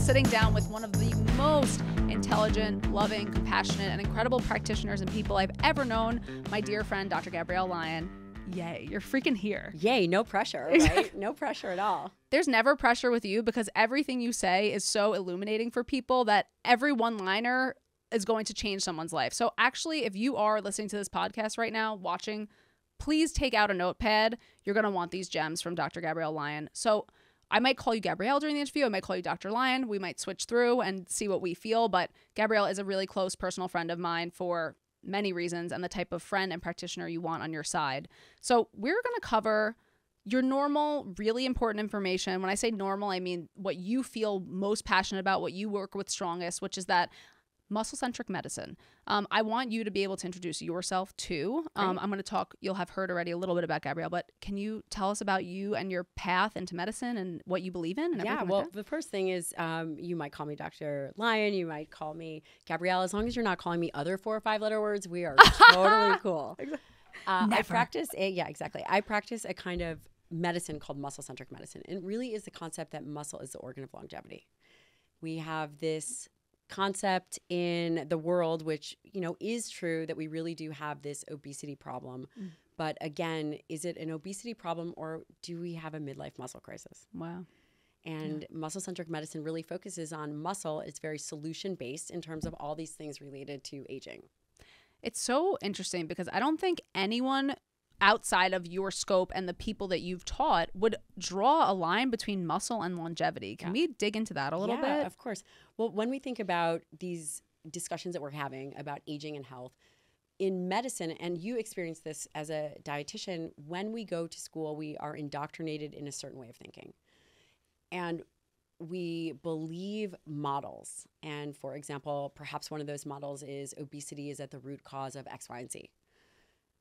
sitting down with one of the most intelligent, loving, compassionate, and incredible practitioners and people I've ever known, my dear friend, Dr. Gabrielle Lyon. Yay, you're freaking here. Yay, no pressure, right? No pressure at all. There's never pressure with you because everything you say is so illuminating for people that every one-liner is going to change someone's life. So actually, if you are listening to this podcast right now, watching, please take out a notepad. You're going to want these gems from Dr. Gabrielle Lyon. So I might call you Gabrielle during the interview. I might call you Dr. Lyon. We might switch through and see what we feel. But Gabrielle is a really close personal friend of mine for many reasons and the type of friend and practitioner you want on your side. So we're going to cover your normal, really important information. When I say normal, I mean what you feel most passionate about, what you work with strongest, which is that muscle-centric medicine. I want you to be able to introduce yourself too. I'm going to talk, you'll have heard already a little bit about Gabrielle, but can you tell us about you and your path into medicine and what you believe in? And yeah, well, the first thing is you might call me Dr. Lyon, you might call me Gabrielle. As long as you're not calling me other 4 or 5 letter words, we are totally cool. I practice a kind of medicine called muscle-centric medicine. And it really is the concept that muscle is the organ of longevity. We have this concept in the world, which, you know, is true that we really do have this obesity problem. But again, is it an obesity problem or do we have a midlife muscle crisis? Wow. And muscle-centric medicine really focuses on muscle. It's very solution-based in terms of all these things related to aging. It's so interesting because I don't think anyone outside of your scope and the people that you've taught would draw a line between muscle and longevity. Can we dig into that a little bit? Yeah, of course. Well, when we think about these discussions that we're having about aging and health, in medicine, and you experience this as a dietitian, when we go to school, we are indoctrinated in a certain way of thinking. And we believe models. And for example, perhaps one of those models is obesity is at the root cause of X, Y, and Z.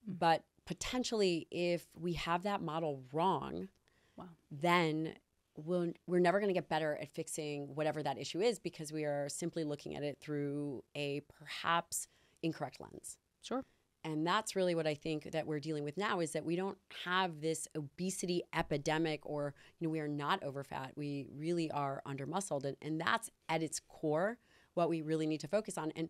But potentially, if we have that model wrong, then we're never going to get better at fixing whatever that issue is because we are simply looking at it through a perhaps incorrect lens. Sure. And that's really what I think that we're dealing with now is that we don't have this obesity epidemic or, you know, we are not overfat. We really are under-muscled. And that's at its core what we really need to focus on. And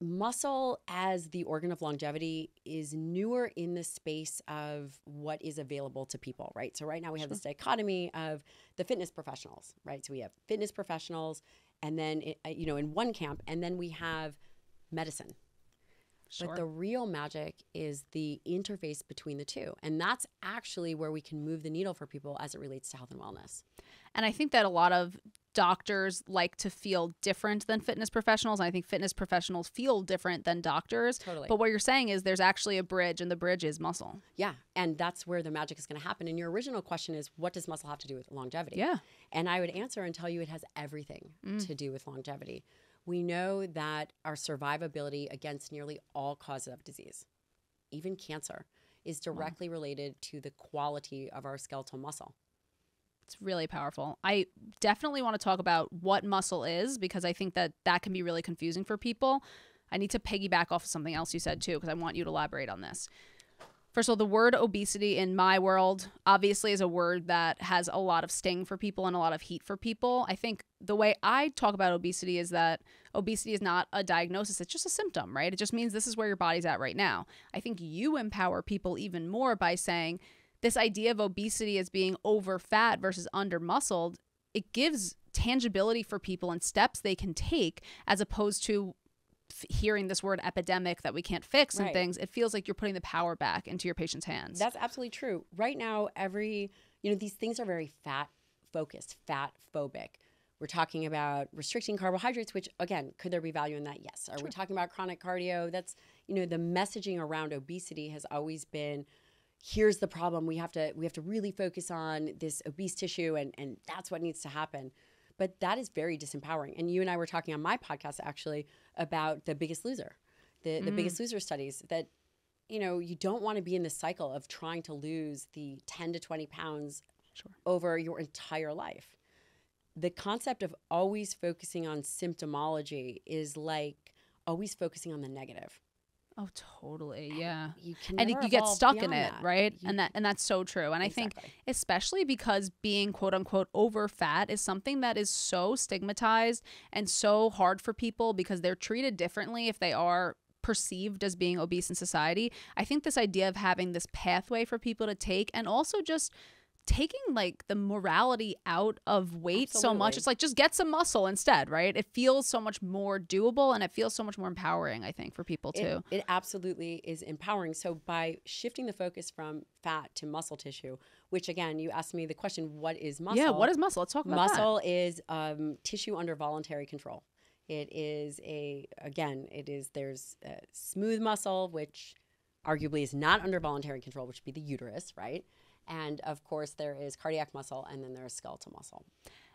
muscle as the organ of longevity is newer in the space of what is available to people, right? So right now we have this dichotomy of the fitness professionals, right? So we have fitness professionals and then, you know, in one camp, and then we have medicine. But the real magic is the interface between the two. And that's actually where we can move the needle for people as it relates to health and wellness. And I think that a lot of doctors like to feel different than fitness professionals. And I think fitness professionals feel different than doctors. Totally. But what you're saying is there's actually a bridge, and the bridge is muscle. Yeah. And that's where the magic is going to happen. And your original question is, what does muscle have to do with longevity? Yeah. And I would answer and tell you it has everything to do with longevity. We know that our survivability against nearly all causes of disease, even cancer, is directly related to the quality of our skeletal muscle. It's really powerful. I definitely want to talk about what muscle is because I think that that can be really confusing for people. I need to piggyback off of something else you said too because I want you to elaborate on this. First of all, the word obesity in my world obviously is a word that has a lot of sting for people and a lot of heat for people. I think the way I talk about obesity is that obesity is not a diagnosis. It's just a symptom, right? It just means this is where your body's at right now. I think you empower people even more by saying this idea of obesity as being over fat versus under muscled. It gives tangibility for people and steps they can take as opposed to hearing this word epidemic that we can't fix and things. It feels like you're putting the power back into your patient's hands. That's absolutely true. Right now, these things are very fat focused, fat phobic. We're talking about restricting carbohydrates, which again, could there be value in that? Yes. Are we talking about chronic cardio? That's, the messaging around obesity has always been, here's the problem. We have to really focus on this obese tissue and that's what needs to happen. But that is very disempowering. And you and I were talking on my podcast actually about the Biggest Loser, the Biggest Loser studies that, you don't want to be in the cycle of trying to lose the 10 to 20 pounds over your entire life. The concept of always focusing on symptomology is like always focusing on the negative. Oh, totally. Yeah. You can And never you get evolve stuck in beyond it, that. right? And that's so true. And I think Exactly. especially because being quote unquote over fat is something that is so stigmatized and so hard for people because they're treated differently if they are perceived as being obese in society. I think this idea of having this pathway for people to take, and also just taking like the morality out of weight so much. Absolutely. It's like, just get some muscle instead, right? It feels so much more doable, and it feels so much more empowering, I think, for people too. It absolutely is empowering. So by shifting the focus from fat to muscle tissue, which again, you asked me the question, what is muscle? Yeah, what is muscle? Let's talk about that. Muscle is tissue under voluntary control. It is there's smooth muscle, which arguably is not under voluntary control, which would be the uterus, right? And of course, there is cardiac muscle, and then there's skeletal muscle.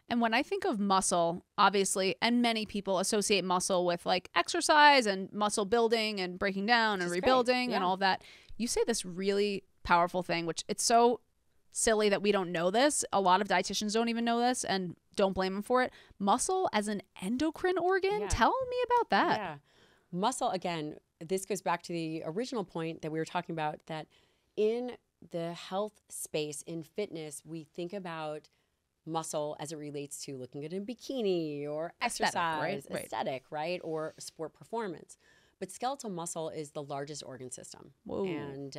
And when I think of muscle, obviously, and many people associate muscle with like exercise and muscle building and breaking down and rebuilding and all of that. You say this really powerful thing, which it's so silly that we don't know this. A lot of dietitians don't even know this, and don't blame them for it. Muscle as an endocrine organ. Yeah. Tell me about that. Yeah. Muscle, again, this goes back to the original point that we were talking about, that in the health space, in fitness, we think about muscle as it relates to looking good in a bikini or exercise, aesthetic, right? Or sport performance. But skeletal muscle is the largest organ system. Whoa. And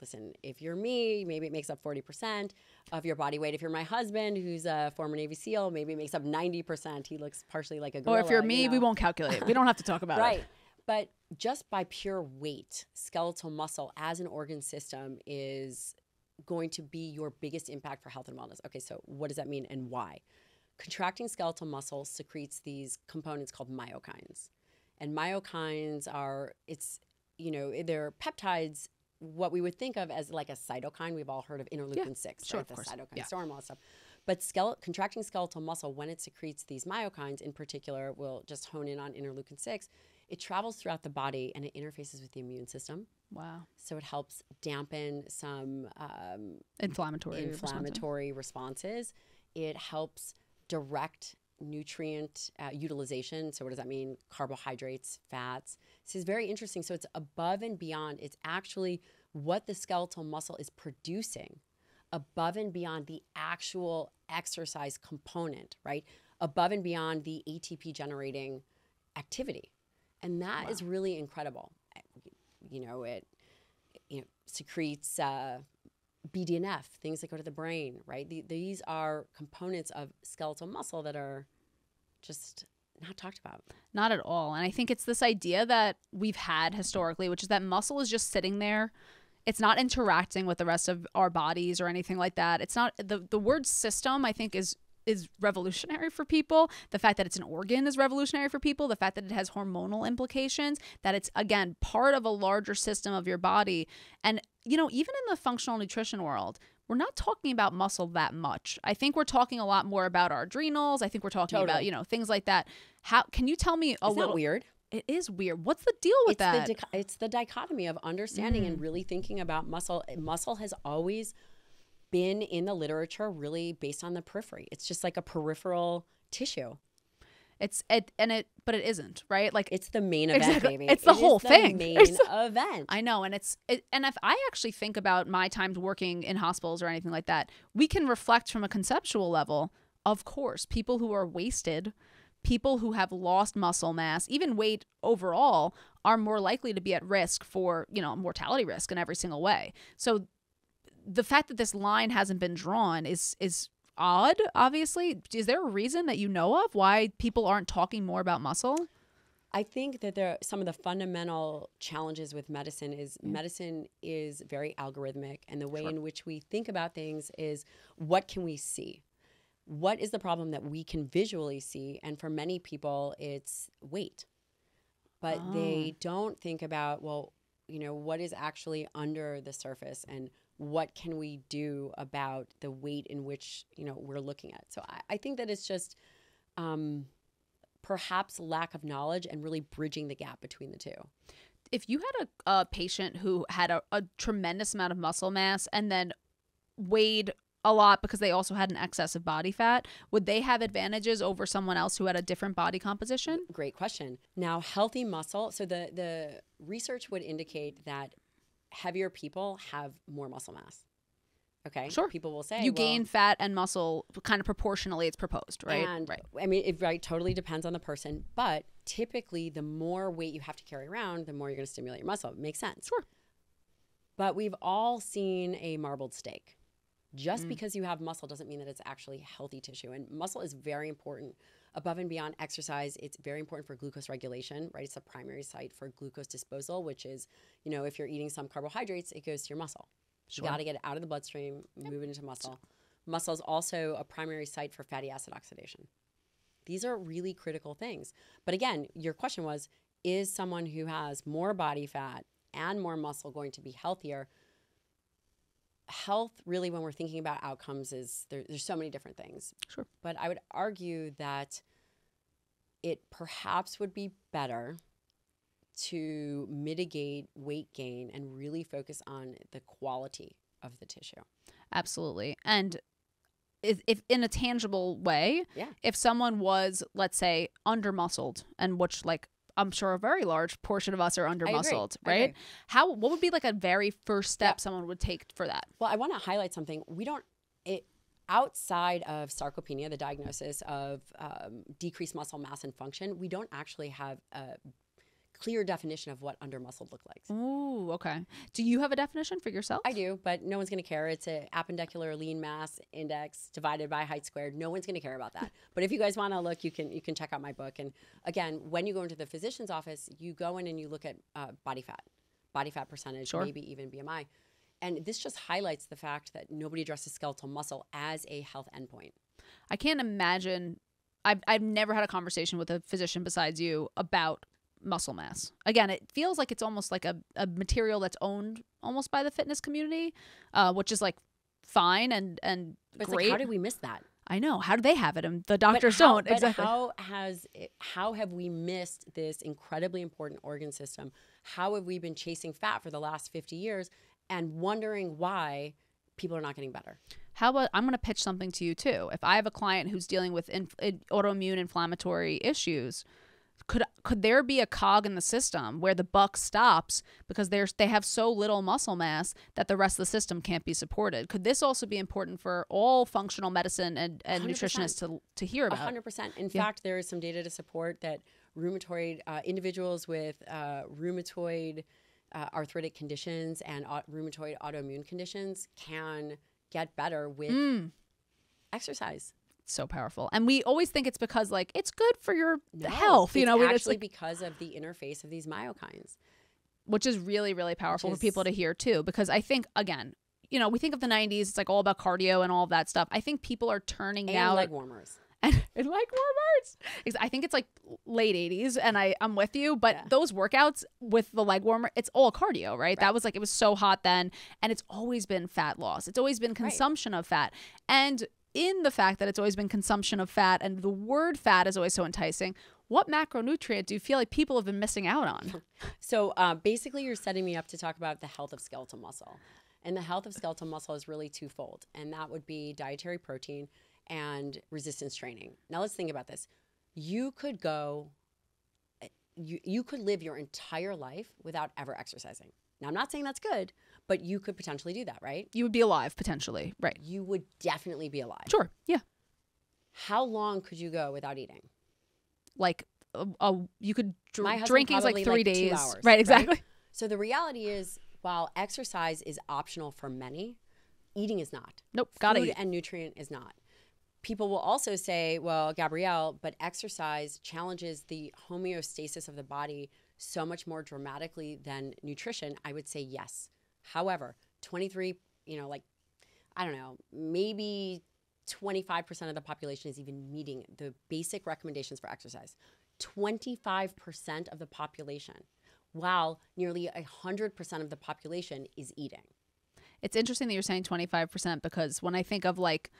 listen, if you're me, maybe it makes up 40% of your body weight. If you're my husband, who's a former Navy SEAL, maybe it makes up 90%. He looks partially like a gorilla. Or if you're me, we won't calculate. We don't have to talk about it. Right. But just by pure weight, skeletal muscle as an organ system is going to be your biggest impact for health and wellness. Okay, so what does that mean and why? Contracting skeletal muscle secretes these components called myokines. And myokines are, they're peptides, what we would think of as like a cytokine. We've all heard of interleukin 6, sure, right? The course. cytokine Yeah. storm, all that stuff. But contracting skeletal muscle, when it secretes these myokines, in particular, we'll just hone in on interleukin 6, it travels throughout the body and it interfaces with the immune system. Wow. So it helps dampen some inflammatory responses. It helps direct nutrient utilization. So what does that mean? Carbohydrates, fats. This is very interesting. So it's above and beyond. It's actually what the skeletal muscle is producing above and beyond the actual exercise component, right? Above and beyond the ATP generating activity. And that is really incredible. It secretes BDNF, things that go to the brain, right? These are components of skeletal muscle that are just not talked about. Not at all. And I think it's this idea that we've had historically, which is that muscle is just sitting there. It's not interacting with the rest of our bodies or anything like that. It's not the word system, I think, is revolutionary for people. The fact that it's an organ is revolutionary for people. The fact that it has hormonal implications, that it's, again, part of a larger system of your body. And, even in the functional nutrition world, we're not talking about muscle that much. I think we're talking a lot more about our adrenals. I think we're talking about, things like that. How can you tell me a little? Isn't that weird? It is weird. What's the deal with that? It's the dichotomy of understanding and really thinking about muscle. Muscle has always been in the literature really based on the periphery. It's just like a peripheral tissue. But it isn't, right? Like, it's the main event, baby. It's the whole thing. Main event. I know, and and if I actually think about my times working in hospitals or anything like that, we can reflect from a conceptual level. Of course, people who are wasted, people who have lost muscle mass, even weight overall, are more likely to be at risk for, mortality risk in every single way. So the fact that this line hasn't been drawn is odd, obviously. Is there a reason that you know of why people aren't talking more about muscle? I think that some of the fundamental challenges with medicine is very algorithmic, and the way in which we think about things is, what can we see? What is the problem that we can visually see? And for many people, it's weight. But they don't think about, what is actually under the surface, and what can we do about the weight in which, we're looking at? So I think that it's just perhaps lack of knowledge and really bridging the gap between the two. If you had a patient who had a tremendous amount of muscle mass and then weighed a lot because they also had an excess of body fat, would they have advantages over someone else who had a different body composition? Great question. Now, healthy muscle, so the research would indicate that heavier people have more muscle mass. Okay. Sure. People will say you gain fat and muscle kind of proportionally, it's proposed, right? And right. I mean, it totally depends on the person, but typically the more weight you have to carry around, the more you're going to stimulate your muscle. It makes sense. Sure. But we've all seen a marbled steak. Just because you have muscle doesn't mean that it's actually healthy tissue. And muscle is very important above and beyond exercise. It's very important for glucose regulation, right? It's a primary site for glucose disposal, which is, you know, if you're eating some carbohydrates, it goes to your muscle. Sure. You got to get it out of the bloodstream, move it into muscle. Muscle is also a primary site for fatty acid oxidation. These are really critical things. But again, your question was, is someone who has more body fat and more muscle going to be healthier? Health, really, when we're thinking about outcomes, is there's so many different things. Sure. But I would argue that it perhaps would be better to mitigate weight gain and really focus on the quality of the tissue. Absolutely. And if in a tangible way, if someone was, let's say, under-muscled, and which, like, I'm sure a very large portion of us are under-muscled, right? What would be like a very first step someone would take for that? Well, I want to highlight something. Outside of sarcopenia, the diagnosis of decreased muscle mass and function, we don't actually have a clear definition of what under-muscled look like. Ooh, okay. Do you have a definition for yourself? I do, but no one's going to care. It's an appendicular lean mass index divided by height squared. No one's going to care about that. But if you guys want to look, you can check out my book. And again, when you go into the physician's office, you go in and you look at body fat percentage, maybe even BMI. And this just highlights the fact that nobody addresses skeletal muscle as a health endpoint. I can't imagine. I've never had a conversation with a physician besides you about muscle mass. Again, it feels like it's almost like a material that's owned almost by the fitness community, which is like fine and but great. Like, how did we miss that? I know. How do they have it and the doctors don't? But exactly. How have we missed this incredibly important organ system? How have we been chasing fat for the last 50 years and wondering why people are not getting better? How about, I'm going to pitch something to you too. If I have a client who's dealing with autoimmune inflammatory issues, could there be a cog in the system where the buck stops because they have so little muscle mass that the rest of the system can't be supported? Could this also be important for all functional medicine and nutritionists to hear about? 100%. In fact, there is some data to support that rheumatoid individuals with rheumatoid arthritic conditions and rheumatoid autoimmune conditions can get better with exercise. So powerful. And we always think it's because like it's good for your health, you know, it's actually because of the interface of these myokines, which is really, really powerful for people to hear too. Because I think, again, you know, we think of the 90s, it's like all about cardio and all of that stuff. I think people are turning now. Leg warmers. And leg warmers. I think it's like late 80s and I'm with you, but those workouts with the leg warmer, it's all cardio, right? That was like, it was so hot then. And it's always been fat loss. It's always been consumption of fat. And in the fact that it's always been consumption of fat and the word fat is always so enticing, what macronutrient do you feel like people have been missing out on? So basically you're setting me up to talk about the health of skeletal muscle. And the health of skeletal muscle is really twofold. And that would be dietary protein and resistance training. Now let's think about this. You could live your entire life without ever exercising. Now I'm not saying that's good, but you could potentially do that, right? You would be alive potentially, right? You would definitely be alive. Sure, yeah. How long could you go without eating? Like you could drinking's like 3 days. 2 hours, right, exactly. Right? So the reality is, while exercise is optional for many, eating is not. Nope, gotta eat. Food and nutrient is not. People will also say, well, Gabrielle, but exercise challenges the homeostasis of the body so much more dramatically than nutrition. I would say yes. However, 23, I don't know, maybe 25% of the population is even meeting the basic recommendations for exercise. 25% of the population, while nearly 100% of the population is eating. It's interesting that you're saying 25% because when I think of like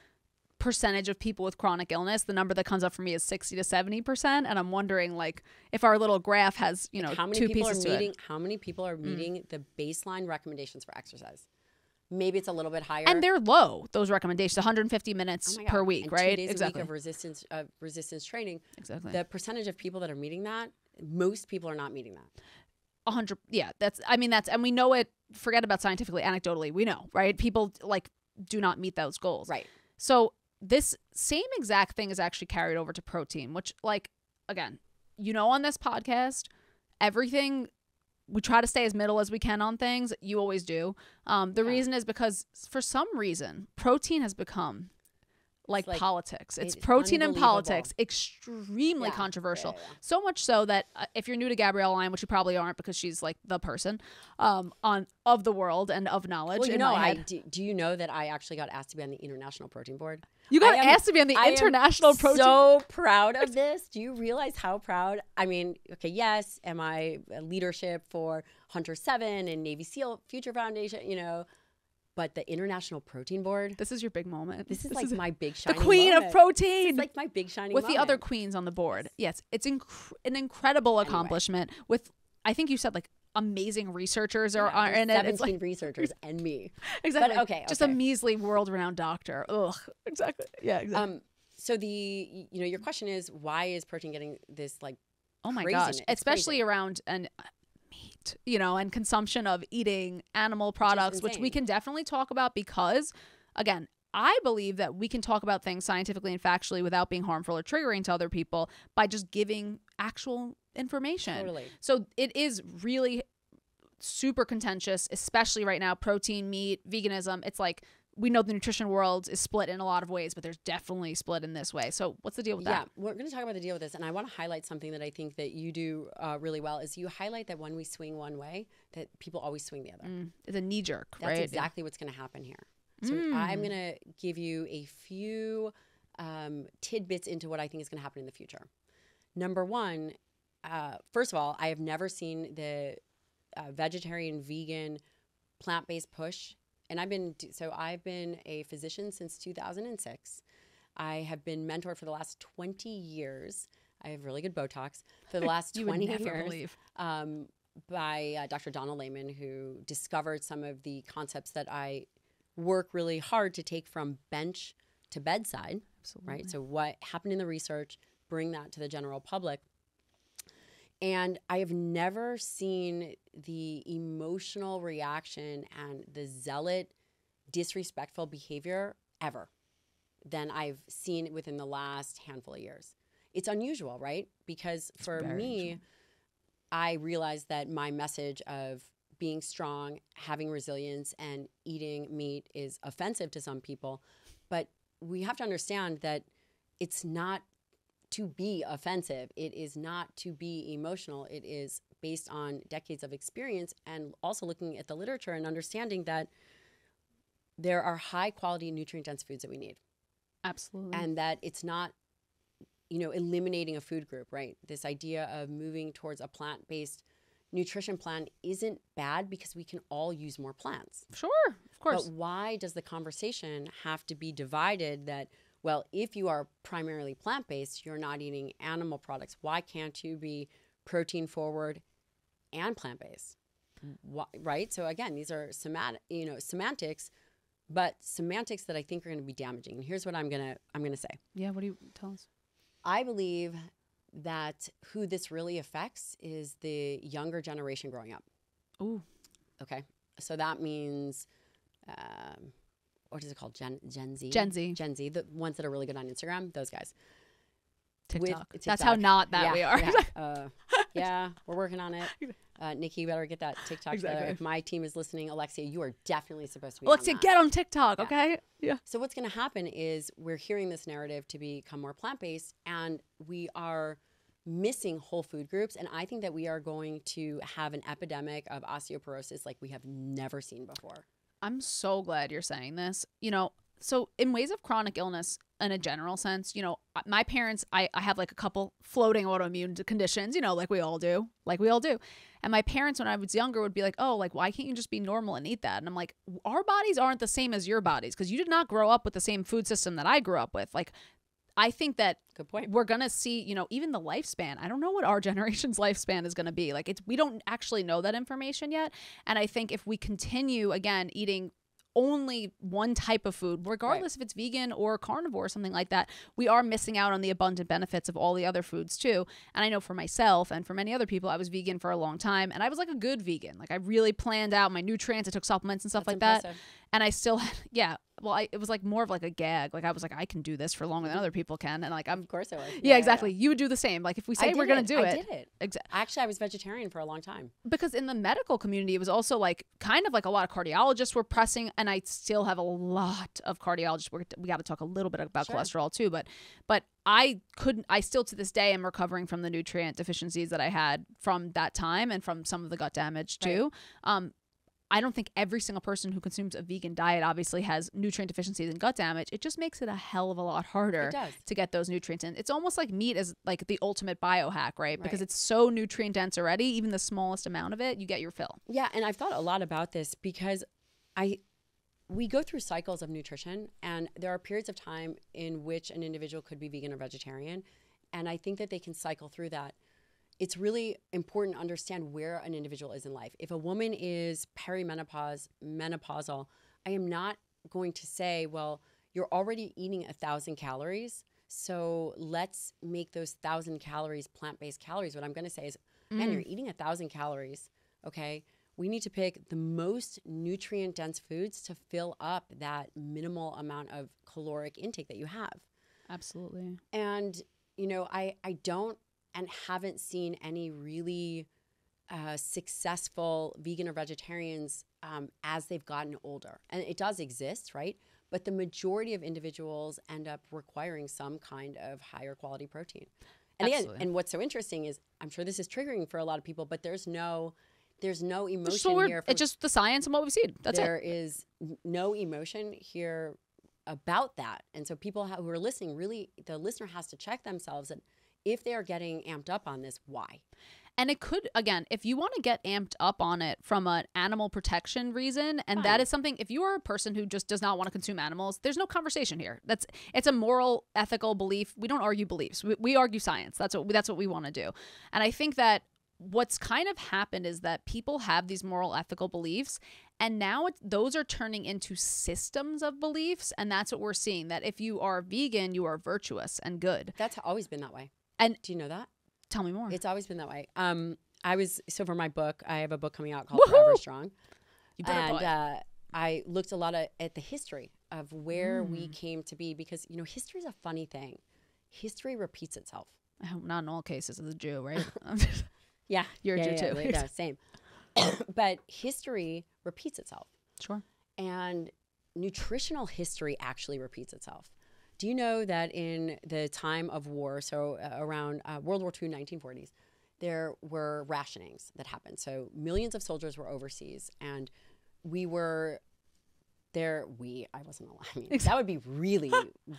percentage of people with chronic illness, the number that comes up for me is 60 to 70%. And I'm wondering like if our little graph has, how many two people pieces are to meeting, it. How many people are meeting the baseline recommendations for exercise? Maybe it's a little bit higher. And they're low, those recommendations, 150 minutes Oh my God. per week, and right? 2 days a week of resistance training. Exactly. The percentage of people that are meeting that, most people are not meeting that. 100. Yeah, and we know it. Forget about scientifically, anecdotally, we know, right? People like do not meet those goals. Right. So this same exact thing is actually carried over to protein, which, like, again, on this podcast, everything, we try to stay as middle as we can on things. You always do. The reason is because for some reason, protein has become like politics. It's protein and politics, extremely controversial. Yeah. So much so that if you're new to Gabrielle Lyon, which you probably aren't because she's like the person of the world and of knowledge. Well, do you know that I actually got asked to be on the International Protein Board? You got asked to be on the International Protein Board. So proud of this. Do you realize how proud? I mean, okay, yes, am I leadership for Hunter 7 and Navy SEAL Future Foundation, But the International Protein Board. This is your big moment. This is like my big shining the queen moment. of protein. It's like my big shining with moment. the other queens on the board. Yes, it's an incredible accomplishment with, I think you said, like, amazing researchers are in it. 17 researchers and me. Exactly. But okay. Just a measly world-renowned doctor. Ugh. Exactly. Yeah. Exactly. So your question is, why is protein getting this like? Oh my craziness? gosh! Especially around meat, and consumption of eating animal products, which we can definitely talk about because, again, I believe that we can talk about things scientifically and factually without being harmful or triggering to other people by just giving actual information. Totally. So it is really super contentious, especially right now. Protein, meat, veganism. It's like, we know the nutrition world is split in a lot of ways, but there's definitely split in this way. So what's the deal with that? Yeah, we're going to talk about the deal with this. And I want to highlight something that I think that you do really well is you highlight that when we swing one way, that people always swing the other. It's a knee jerk, right? That's exactly what's going to happen here. So I'm going to give you a few tidbits into what I think is going to happen in the future. Number one, first of all, I have never seen the vegetarian, vegan, plant-based push. And I've been a physician since 2006. I have been mentored for the last 20 years. I have really good Botox for the last 20 years by Dr. Donna Lehman, who discovered some of the concepts that I work really hard to take from bench to bedside. Absolutely. Right? So what happened in the research, bring that to the general public. And I have never seen the emotional reaction and the zealot, disrespectful behavior ever than I've seen within the last handful of years. It's unusual, right? Because for me, unusual. I realized that my message of being strong, having resilience, and eating meat is offensive to some people. But we have to understand that it's not to be offensive. It is not to be emotional. It is based on decades of experience and also looking at the literature and understanding that there are high quality nutrient-dense foods that we need. Absolutely. And that it's not, eliminating a food group, right? This idea of moving towards a plant-based nutrition plan isn't bad because we can all use more plants. Sure, of course. But why does the conversation have to be divided that, well, if you are primarily plant-based, you're not eating animal products. Why can't you be protein forward and plant-based? Why, right? So again, these are semantics, but semantics that I think are going to be damaging. And here's what I'm gonna say. Yeah, what do you tell us? I believe that who this really affects is the younger generation growing up. Ooh. Okay. So that means, what is it called? Gen Z? Gen Z. Gen Z, the ones that are really good on Instagram, those guys. TikTok. That's how not that we are. Yeah. Yeah, we're working on it. Nikki, you better get that TikTok together. If my team is listening, Alexia, you are definitely supposed to be Alexia, on that. get on TikTok, okay? Yeah. So what's going to happen is we're hearing this narrative to become more plant-based, and we are missing whole food groups. And I think that we are going to have an epidemic of osteoporosis like we have never seen before. I'm so glad you're saying this. So in ways of chronic illness, in a general sense, my parents, I have like a couple floating autoimmune conditions, like we all do. And my parents, when I was younger, would be like, oh, like, why can't you just be normal and eat that? And I'm like, our bodies aren't the same as your bodies because you did not grow up with the same food system that I grew up with. Like, I think that good point. We're going to see, even the lifespan. I don't know what our generation's lifespan is going to be. Like, we don't actually know that information yet. And I think if we continue, again, eating only one type of food, regardless if it's vegan or carnivore or something like that, we are missing out on the abundant benefits of all the other foods too. And I know for myself and for many other people, I was vegan for a long time, and I was like a good vegan. Like I really planned out my nutrients. I took supplements and stuff like that. And I still, it was like more of like a gag. Like I was like, I can do this for longer than other people can. And like, of course I was. Yeah, exactly. You would do the same. Like if we say we're going to do it. I did it. Exactly. Actually, I was vegetarian for a long time. Because in the medical community, it was also like kind of like a lot of cardiologists were pressing, and I still have a lot of cardiologists. We got to talk a little bit about cholesterol too, but I still to this day am recovering from the nutrient deficiencies that I had from that time and from some of the gut damage too. I don't think every single person who consumes a vegan diet obviously has nutrient deficiencies and gut damage. It just makes it a hell of a lot harder to get those nutrients in. It's almost like meat is like the ultimate biohack, right? Because it's so nutrient dense already, even the smallest amount of it, you get your fill. Yeah, and I've thought a lot about this because we go through cycles of nutrition, and there are periods of time in which an individual could be vegan or vegetarian, and I think that they can cycle through that. It's really important to understand where an individual is in life. If a woman is perimenopause, menopausal, I am not going to say, well, you're already eating 1,000 calories, so let's make those 1,000 calories plant-based calories. What I'm going to say is, man, you're eating 1,000 calories, okay? We need to pick the most nutrient-dense foods to fill up that minimal amount of caloric intake that you have. Absolutely. And, you know, I don't and haven't seen any really successful vegan or vegetarians as they've gotten older. And it does exist, right? But the majority of individuals end up requiring some kind of higher quality protein. And again, and what's so interesting is, I'm sure this is triggering for a lot of people, but there's no emotion here. It's just the science and what we've seen. That's it. There is no emotion here about that. And so people who are listening, really, the listener has to check themselves and if they are getting amped up on this, why? And it could, again, if you want to get amped up on it from an animal protection reason, and that is something, if you are a person who just does not want to consume animals, there's no conversation here. It's a moral, ethical belief. We don't argue beliefs. We argue science. That's what we want to do. And I think that what's kind of happened is that people have these moral, ethical beliefs, and now those are turning into systems of beliefs, and that's what we're seeing, that if you are vegan, you are virtuous and good. That's always been that way. And do you know that? Tell me more. It's always been that way. So for my book, I have a book coming out called Forever Strong. You better and I looked a lot at the history of where we came to be, because, you know, history is a funny thing. History repeats itself. I hope not in all cases as a Jew, right? Yeah. You're a Jew too. Yeah, same. But history repeats itself. Sure. And nutritional history actually repeats itself. Do you know that in the time of war, so around World War II, 1940s, there were rationings that happened. So millions of soldiers were overseas, and we were there. I wasn't alive. I mean, that would be really,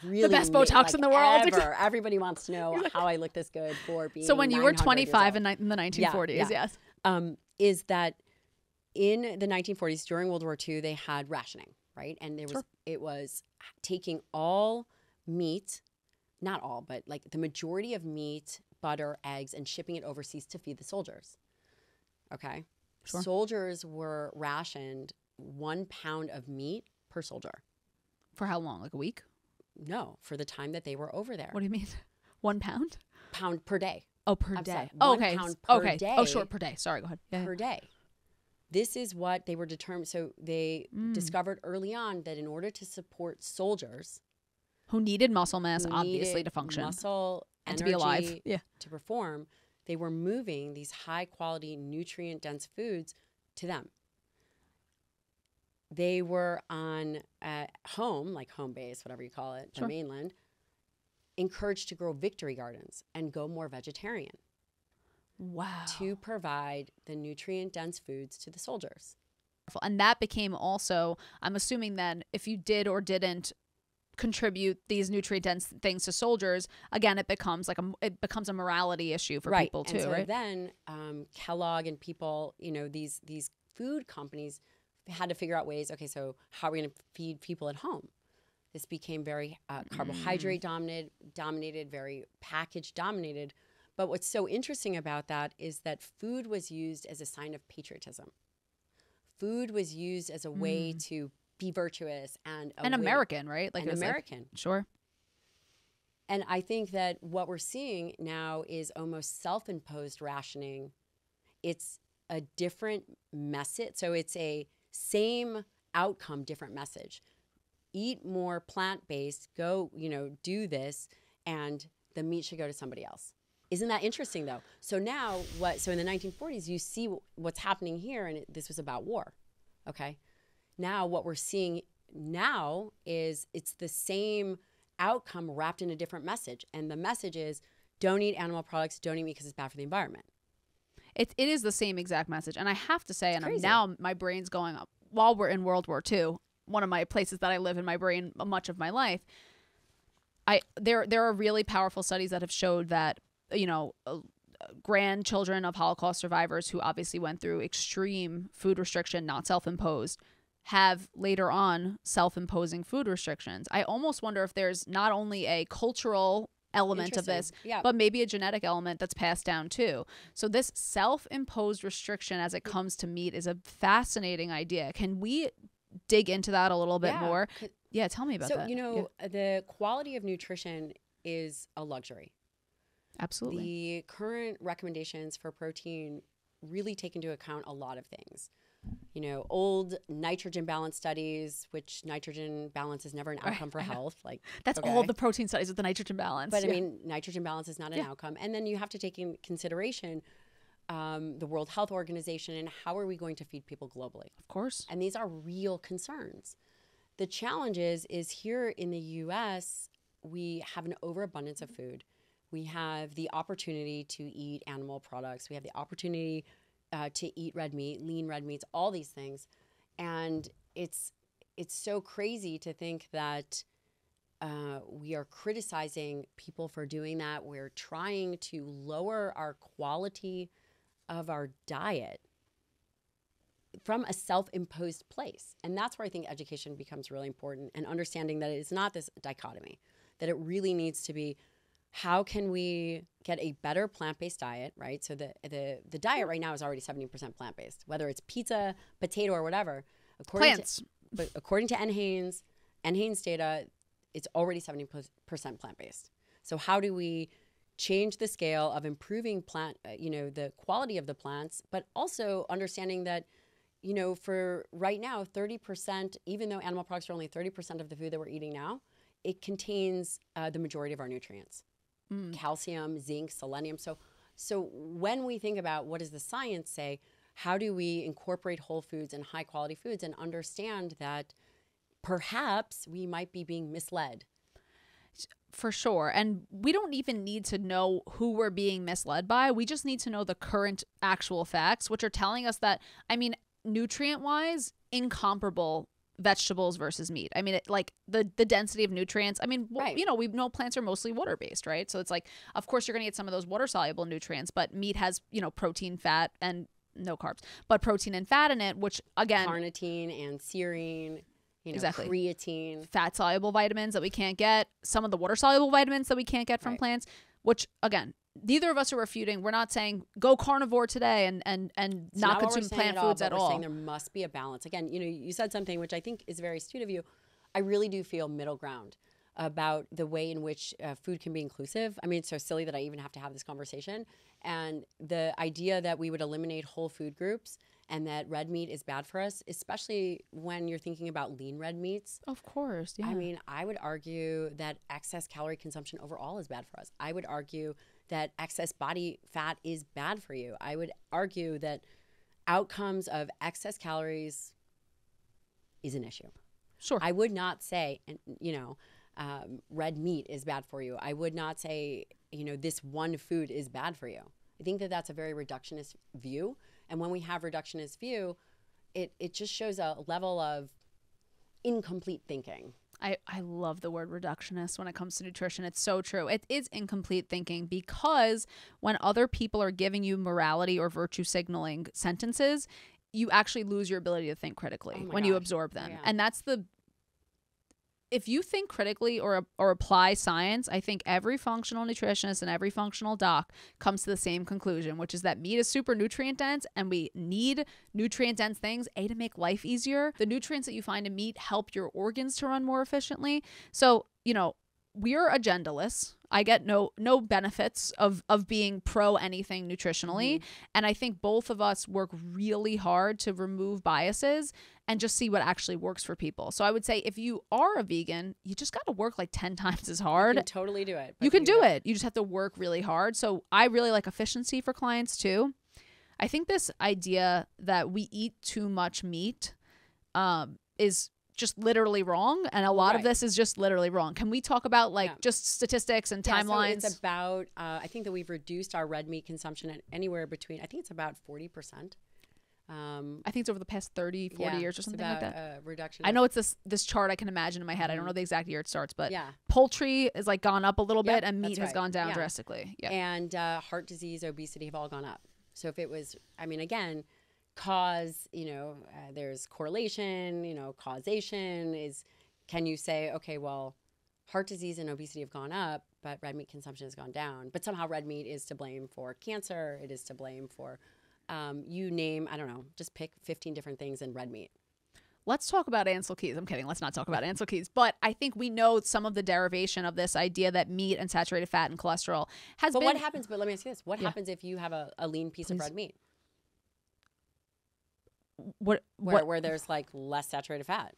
really the best Botox in the world. Ever. Everybody wants to know how I look this good for being. So when you were 25 in the 1940s, yes, is that in the 1940s during World War II they had rationing, right? And it was taking all meat, not all, but like the majority of meat, butter, eggs, and shipping it overseas to feed the soldiers. Okay. Sure. Soldiers were rationed 1 pound of meat per soldier. For how long? Like a week? No, for the time that they were over there. What do you mean? 1 pound? Pound per day. Oh, per day. Sorry, okay. 1 pound per day. Oh, sure, per day. Sorry, go ahead. Per day. This is what they were determined. So they discovered early on that in order to support soldiers who needed muscle mass, obviously, to function, muscle, and energy, to be alive, to perform, they were moving these high-quality, nutrient-dense foods to them. They were on home, like home base, whatever you call it, the mainland, encouraged to grow victory gardens and go more vegetarian. Wow. To provide the nutrient-dense foods to the soldiers. And that became also, I'm assuming then, if you did or didn't contribute these nutrient-dense things to soldiers, again, it becomes a morality issue for people too, and so right? Then Kellogg and people, you know, these food companies had to figure out ways. Okay, so how are we going to feed people at home? This became very carbohydrate dominated, very package dominated. But what's so interesting about that is that food was used as a sign of patriotism. Food was used as a way to be virtuous and an American, right? Like an American. Sure. And I think that what we're seeing now is almost self-imposed rationing. It's a different message. So it's a same outcome, different message. Eat more plant-based, go, do this, and the meat should go to somebody else. Isn't that interesting though? So now so in the 1940s, you see what's happening here, and this was about war, okay? Now what we're seeing now is it's the same outcome wrapped in a different message. And the message is, don't eat animal products, don't eat meat because it's bad for the environment. It is the same exact message. And I have to say, it's now my brain's going up. While we're in World War II, one of my places that I live in my brain much of my life, there are really powerful studies that have showed that, grandchildren of Holocaust survivors who obviously went through extreme food restriction, not self-imposed, have later on self-imposing food restrictions. I almost wonder if there's not only a cultural element of this, but maybe a genetic element that's passed down too. So this self-imposed restriction as it comes to meat is a fascinating idea. Can we dig into that a little bit more? Yeah, tell me about that. So, the quality of nutrition is a luxury. Absolutely. The current recommendations for protein really take into account a lot of things. Old nitrogen balance studies, which nitrogen balance is never an outcome for health. Like that's all the protein studies with the nitrogen balance. But I mean, nitrogen balance is not an outcome. And then you have to take in consideration the World Health Organization and how are we going to feed people globally? Of course. And these are real concerns. The challenge is here in the U.S., we have an overabundance of food. We have the opportunity to eat animal products. We have the opportunity to eat red meat, lean red meats, all these things. And it's so crazy to think that we are criticizing people for doing that. We're trying to lower our quality of our diet from a self-imposed place. And that's where I think education becomes really important, and understanding that it's not this dichotomy, that it really needs to be, how can we get a better plant-based diet, right? So the diet right now is already 70% plant-based, whether it's pizza, potato, or whatever. According to NHANES data, it's already 70% plant-based. So how do we change the scale of improving the quality of the plants, but also understanding that, for right now, 30%, even though animal products are only 30% of the food that we're eating now, it contains the majority of our nutrients. Calcium, zinc, selenium. So when we think about what does the science say, how do we incorporate whole foods and high quality foods and understand that perhaps we might be being misled? For sure. And we don't even need to know who we're being misled by. We just need to know the current actual facts, which are telling us that, nutrient wise, incomparable vegetables versus meat. The density of nutrients. Right. We know plants are mostly water based, right? So it's like, of course you're going to get some of those water soluble nutrients, but meat has, protein, fat, and no carbs, but protein and fat in it, which again, carnitine and serine, exactly, creatine, fat soluble vitamins that we can't get, some of the water soluble vitamins that we can't get from plants, which again, neither of us are refuting. We're not saying go carnivore today and not consume plant foods at all. We're saying there must be a balance. Again, you said something which I think is very astute of you. I really do feel middle ground about the way in which food can be inclusive. It's so silly that I even have to have this conversation. And the idea that we would eliminate whole food groups and that red meat is bad for us, especially when you're thinking about lean red meats. Of course, yeah. I would argue that excess calorie consumption overall is bad for us. I would argue that excess body fat is bad for you. I would argue that outcomes of excess calories is an issue. Sure. I would not say, red meat is bad for you. I would not say, this one food is bad for you. I think that that's a very reductionist view. And when we have reductionist view, it just shows a level of incomplete thinking. I love the word reductionist when it comes to nutrition. It's so true. It is incomplete thinking, because when other people are giving you morality or virtue signaling sentences, you actually lose your ability to think critically when you absorb them. Yeah. And that's if you think critically or apply science, I think every functional nutritionist and every functional doc comes to the same conclusion, which is that meat is super nutrient dense and we need nutrient dense things, to make life easier. The nutrients that you find in meat help your organs to run more efficiently. So, we're agendaless. I get no benefits of being pro anything nutritionally. And I think both of us work really hard to remove biases and just see what actually works for people. So I would say if you are a vegan, you just got to work like 10 times as hard. You can totally do it. You can do it. You just have to work really hard. So I really like efficiency for clients too. I think this idea that we eat too much meat is just literally wrong, and a lot of this is just literally wrong. Can we talk about just statistics and timelines? So it's about I think that we've reduced our red meat consumption at anywhere between, I think it's about 40%. I think it's over the past 30, 40 years or something like that. Reduction. I know it's this chart I can imagine in my head. I don't know the exact year it starts, but yeah. Poultry is like gone up a little bit, and meat has gone down drastically. Yeah. And heart disease, obesity have all gone up. So if it was, I mean, again, cause, there's correlation, causation is, can you say, okay, well, heart disease and obesity have gone up, but red meat consumption has gone down. But somehow red meat is to blame for cancer. It is to blame for, you name, I don't know, just pick 15 different things in red meat. Let's talk about Ansel Keys. I'm kidding. Let's not talk about Ansel Keys. But I think we know some of the derivation of this idea that meat and saturated fat and cholesterol has been. But what happens, but let me ask you this. What happens if you have a lean piece of red meat? Where there's like less saturated fat.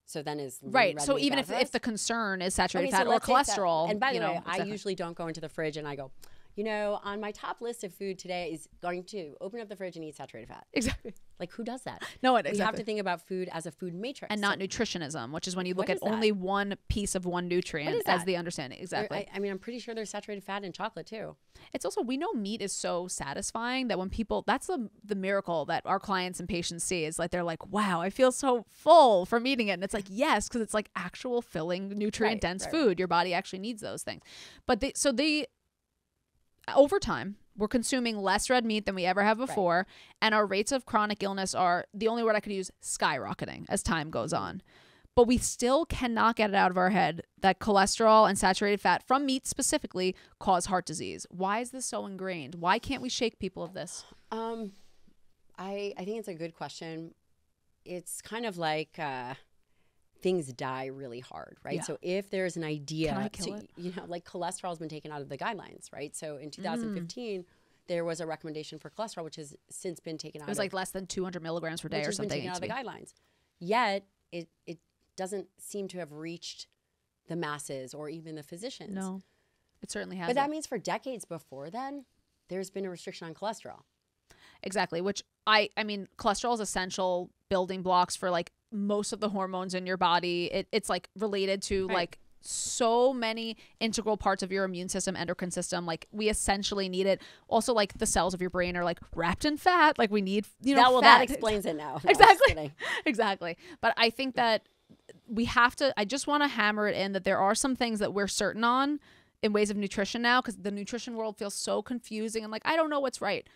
So then is right. So even if the concern is saturated fat or cholesterol, and by the way, I usually don't go into the fridge and I go, on my top list of food today is going to open up the fridge and eat saturated fat. Exactly. Like, who does that? No, we have to think about food as a food matrix and not nutritionism, which is when you look at only one piece of one nutrient as the understanding. Exactly. I mean, I'm pretty sure there's saturated fat in chocolate too. It's also, we know meat is so satisfying that when people, that's the miracle that our clients and patients see is like, they're like, wow, I feel so full from eating it. And it's like, yes, because it's like actual filling nutrient dense food. Your body actually needs those things. But over time, we're consuming less red meat than we ever have before. And our rates of chronic illness are, the only word I could use, skyrocketing as time goes on. But we still cannot get it out of our head that cholesterol and saturated fat from meat specifically cause heart disease. Why is this so ingrained? Why can't we shake people of this? I think it's a good question. It's kind of like things die really hard, right? Yeah. So if there's an idea, like cholesterol has been taken out of the guidelines, right? So in 2015, there was a recommendation for cholesterol, which has since been taken out. It was like less than 200 milligrams per day or something. Been taken out of the guidelines. Yet it doesn't seem to have reached the masses or even the physicians. No, it certainly hasn't. But that means for decades before then, there's been a restriction on cholesterol. Exactly, which I mean, cholesterol is essential building blocks for like most of the hormones in your body. It's like related to like so many integral parts of your immune system, endocrine system. Like we essentially need it. Also, like the cells of your brain are like wrapped in fat. Like we need, fat. That explains it now. No, exactly. Exactly. But I think that we have to, I just want to hammer it in that there are some things that we're certain on in ways of nutrition now, because the nutrition world feels so confusing and like, I don't know what's right.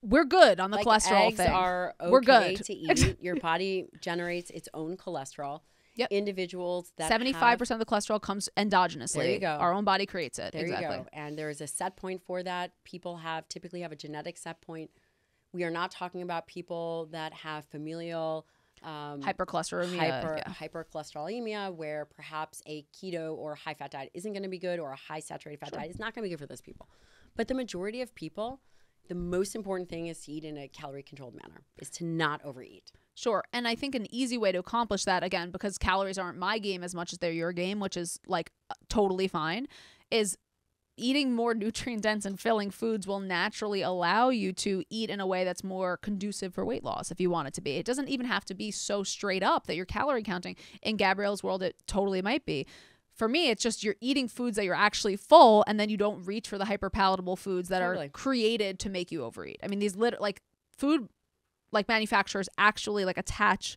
We're good on the cholesterol eggs thing. Are okay we're good to eat. Your body generates its own cholesterol. Yep. Individuals that 75% of the cholesterol comes endogenously. There you go. Our own body creates it. There you go. And there is a set point for that. People typically have a genetic set point. We are not talking about people that have familial hypercholesterolemia, hypercholesterolemia, where perhaps a keto or high fat diet isn't going to be good, or a high saturated fat diet is not going to be good for those people. But the majority of people, the most important thing is to eat in a calorie controlled manner, is to not overeat. Sure. And I think an easy way to accomplish that, again, because calories aren't my game as much as they're your game, which is like totally fine, is eating more nutrient dense and filling foods will naturally allow you to eat in a way that's more conducive for weight loss if you want it to be. It doesn't even have to be so straight up that you're calorie counting. In Gabrielle's world, it totally might be. For me, it's just you're eating foods that you're actually full, and then you don't reach for the hyperpalatable foods that are created to make you overeat. I mean, these food manufacturers actually like attach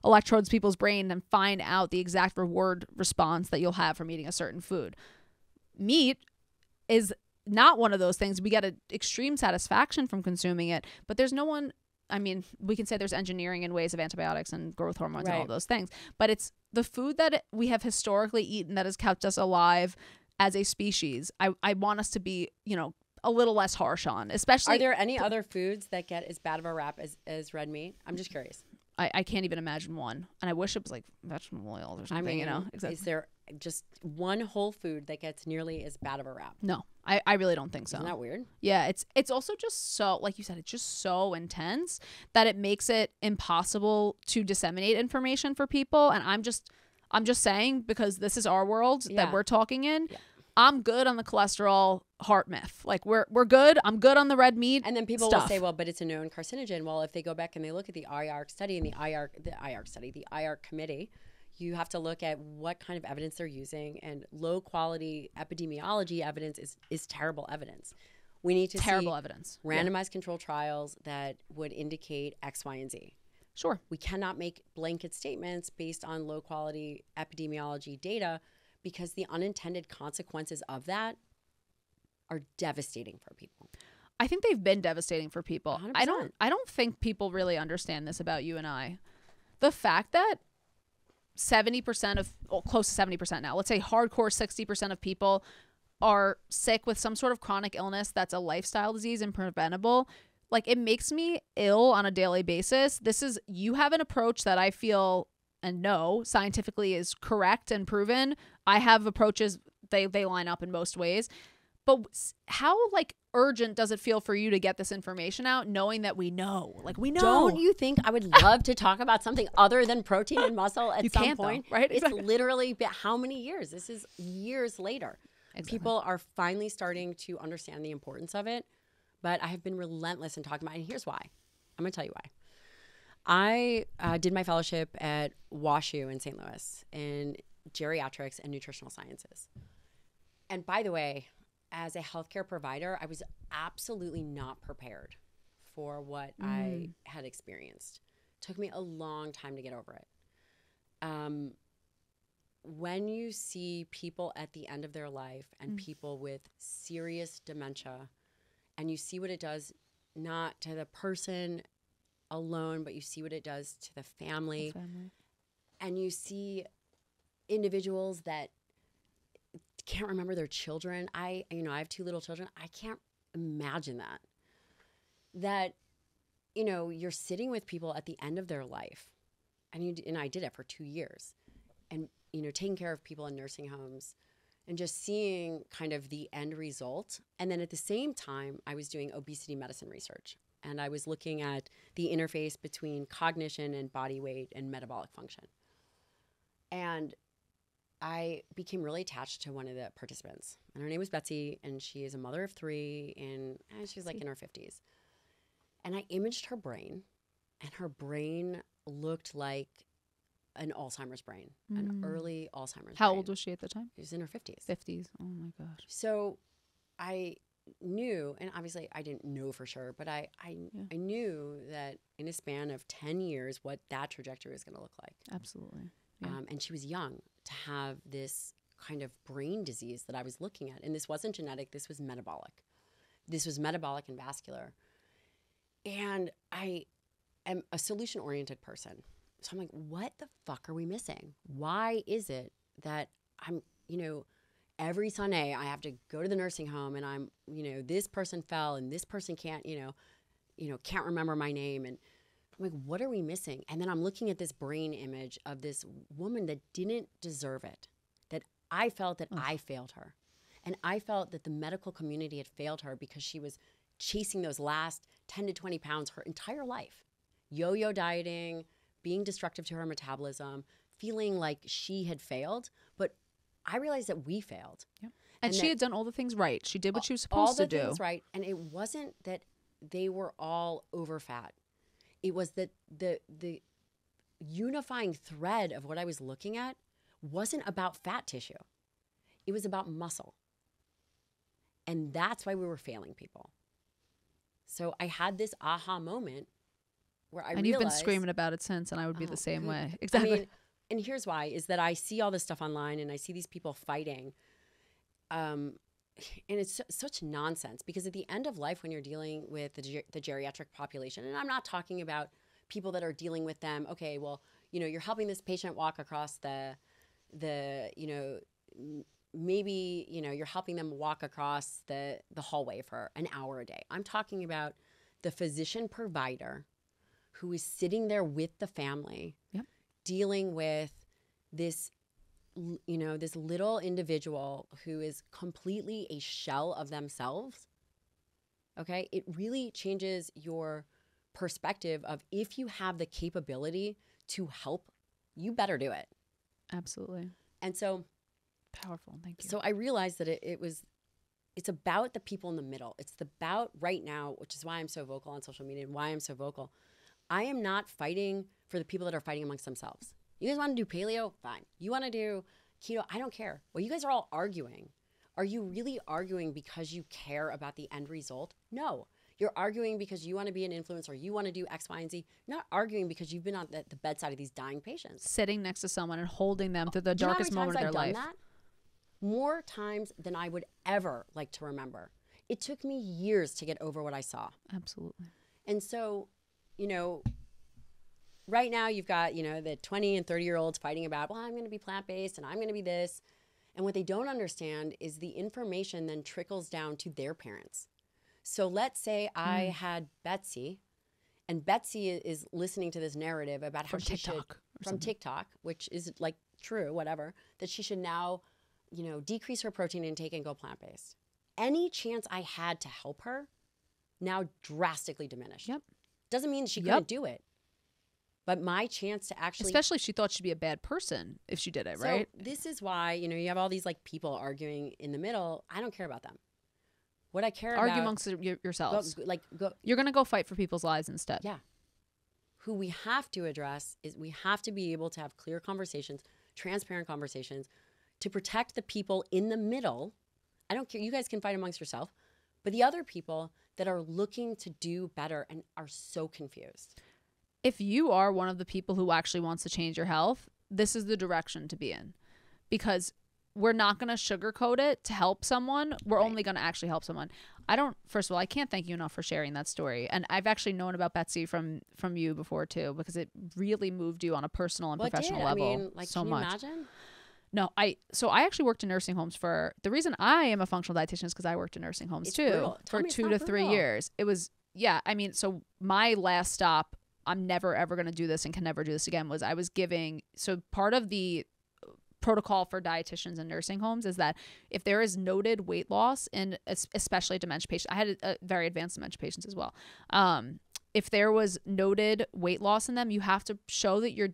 electrodes to people's brain and find out the exact reward response that you'll have from eating a certain food. Meat is not one of those things. We get an extreme satisfaction from consuming it, but there's no one I mean, we can say there's engineering in ways of antibiotics and growth hormones and all Right. those things, but it's the food that we have historically eaten that has kept us alive as a species. I want us to be, you know, a little less harsh on, especially. Are there any other foods that get as bad of a rap as red meat? I'm just curious. I can't even imagine one. And I wish it was like vegetable oils or something, I mean, you know? is there just one whole food that gets nearly as bad of a rap? No, I really don't think so. Isn't that weird? Yeah, it's also just so, like you said, it's just so intense that it makes it impossible to disseminate information for people. And I'm just saying, because this is our world that we're talking in. Yeah. I'm good on the cholesterol heart myth. Like we're good. I'm good on the red meat. And then people stuff. will say, well, but it's a known carcinogen. Well, if they go back and they look at the IARC study and the IARC committee, you have to look at what kind of evidence they're using, and low quality epidemiology evidence is terrible evidence. We need to see evidence. Randomized controlled trials that would indicate X, Y, and Z. Sure. We cannot make blanket statements based on low quality epidemiology data, because the unintended consequences of that are devastating for people. I think they've been devastating for people. 100%. I don't think people really understand this about you and I. The fact that 70% of, well, close to 70% now, let's say hardcore 60% of people are sick with some sort of chronic illness that's a lifestyle disease and preventable. Like, it makes me ill on a daily basis. You have an approach that I feel and know scientifically is correct and proven. I have approaches, they line up in most ways. But how, like, urgent does it feel for you to get this information out, knowing that we know? Like, we know. Don't you think I would love to talk about something other than protein and muscle at some point? Though, right? It's literally been how many years? This is years later. Exactly. People are finally starting to understand the importance of it. But I have been relentless in talking about it. And here's why. I'm going to tell you why. I did my fellowship at WashU in St. Louis in geriatrics and nutritional sciences. And by the way, as a healthcare provider, I was absolutely not prepared for what I had experienced. It took me a long time to get over it. When you see people at the end of their life and people with serious dementia, and you see what it does, not to the person alone, but you see what it does to the family. And you see individuals that can't remember their children. I have 2 little children. I can't imagine that you're sitting with people at the end of their life, and I did it for 2 years, and taking care of people in nursing homes and just seeing kind of the end result. And then at the same time, I was doing obesity medicine research. And I was looking at the interface between cognition and body weight and metabolic function. And I became really attached to one of the participants. And her name was Betsy, and she is a mother of 3, and she's like in her 50s. And I imaged her brain, and her brain looked like an Alzheimer's brain, an early Alzheimer's How brain. old was she at the time? She was in her 50s. 50s. Oh my gosh. So I knew, and obviously I didn't know for sure, but I knew that in a span of 10 years, what that trajectory was going to look like. Absolutely. Yeah. And she was young to have this kind of brain disease that I was looking at. And this wasn't genetic. This was metabolic. This was metabolic and vascular. And I am a solution-oriented person. So I'm like, what the fuck are we missing? Why is it that I'm, every Sunday I have to go to the nursing home, and I'm, this person fell and this person can't, can't remember my name. And I'm like, what are we missing? And then I'm looking at this brain image of this woman that didn't deserve it, that I felt that I failed her. And I felt that the medical community had failed her because she was chasing those last 10 to 20 pounds her entire life, yo-yo dieting, being destructive to her metabolism, feeling like she had failed. But I realized that we failed. Yep. And she had done all the things right. She did what she was supposed to do. All the things right. And it wasn't that they were all over fat. It was that the unifying thread of what I was looking at wasn't about fat tissue. It was about muscle. And that's why we were failing people. So I had this aha moment where I realized... And you've been screaming about it since, and I would be the same way. Exactly. I mean, and here's why, is that I see all this stuff online, and I see these people fighting and it's such nonsense, because at the end of life, when you're dealing with the geriatric population, and I'm not talking about people that are dealing with them, okay, well, you're helping this patient walk across maybe, you're helping them walk across the hallway for an hour a day. I'm talking about the physician provider who is sitting there with the family, yep, dealing with this, this little individual who is completely a shell of themselves. Okay. It really changes your perspective of, if you have the capability to help, you better do it. Absolutely. And so powerful. Thank you. So I realized that it's about the people in the middle. It's about right now, which is why I'm so vocal on social media and why I'm so vocal. I am not fighting for the people that are fighting amongst themselves. You guys want to do paleo? Fine. You want to do keto? I don't care. Well, you guys are all arguing. Are you really arguing because you care about the end result? No. You're arguing because you want to be an influencer. You want to do X, Y, and Z. You're not arguing because you've been on the bedside of these dying patients. Sitting next to someone and holding them through the darkest moment of their life. That? More times than I would ever like to remember. It took me years to get over what I saw. Absolutely. And so, right now you've got, the 20 and 30-year-olds fighting about, well, I'm going to be plant-based and I'm going to be this. And what they don't understand is the information then trickles down to their parents. So let's say I had Betsy, and Betsy is listening to this narrative about how she should, from TikTok, which is like true, whatever, that she should now, decrease her protein intake and go plant-based. Any chance I had to help her now drastically diminished. Yep. Doesn't mean she couldn't do it. But my chance to actually... Especially if she thought she'd be a bad person if she did it, right? So this is why, you have all these like people arguing in the middle. I don't care about them. What I care about... Argue amongst yourselves. Go, you're going to go fight for people's lives instead. Yeah. Who we have to address is we have to be able to have clear conversations, transparent conversations, to protect the people in the middle. I don't care. You guys can fight amongst yourself. But the other people that are looking to do better and are so confused. If you are one of the people who actually wants to change your health, this is the direction to be in. Because we're not going to sugarcoat it to help someone. We're only going to actually help someone. First of all, I can't thank you enough for sharing that story. And I've actually known about Betsy from you before too, because it really moved you on a personal and professional level. I mean, so much. Imagine? No, I actually worked in nursing homes the reason I am a functional dietitian is because I worked in nursing homes too for 2 to 3 years. It was, so my last stop, I'm never ever going to do this and can never do this again, was I was giving, so part of the protocol for dietitians in nursing homes is that if there is noted weight loss in especially dementia patients, I had very advanced dementia patients as well. If there was noted weight loss in them, you have to show that you're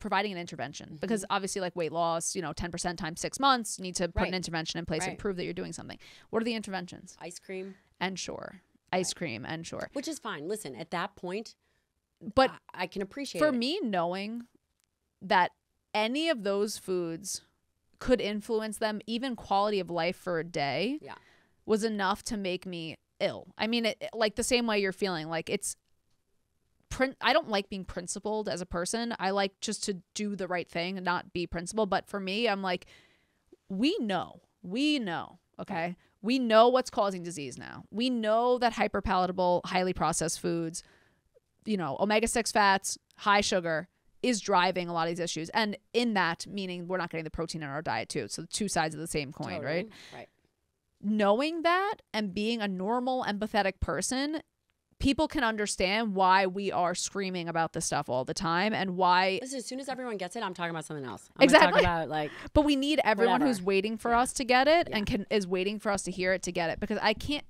providing an intervention, because obviously like weight loss, 10% times 6 months, you need to put an intervention in place and prove that you're doing something. What are the interventions? Ice cream. Ensure. Ice cream, Ensure. Which is fine. Listen, at that point, but I can appreciate for me, knowing that any of those foods could influence them, even quality of life for a day, was enough to make me ill. I mean, like the same way you're feeling, like I don't like being principled as a person. I like just to do the right thing and not be principled. But for me, I'm like, we know, okay? We know what's causing disease now. We know that hyperpalatable, highly processed foods, omega-6 fats, high sugar is driving a lot of these issues. And in that, meaning we're not getting the protein in our diet too. So the two sides of the same coin, right? Right. Knowing that and being a normal, empathetic person, people can understand why we are screaming about this stuff all the time and why. Listen, as soon as everyone gets it, I'm talking about something else. Exactly. Talk about but we need everyone who's waiting for us to get it Yeah. is waiting for us to hear it to get it, because I can't,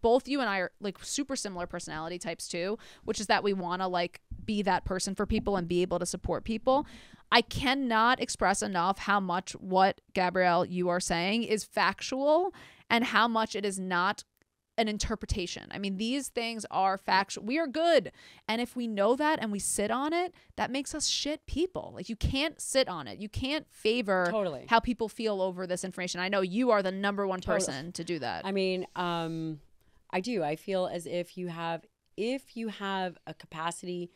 both you and I are like super similar personality types too, which is that we want to be that person for people and be able to support people. I cannot express enough how much what Gabrielle you are saying is factual and how much it is not an interpretation. I mean, these things are factual. We are good. And if we know that and we sit on it, that makes us shit people. Like, you can't sit on it. You can't favor how people feel over this information. I know you are the number one person to do that. I mean, I do. I feel as if you have a capacity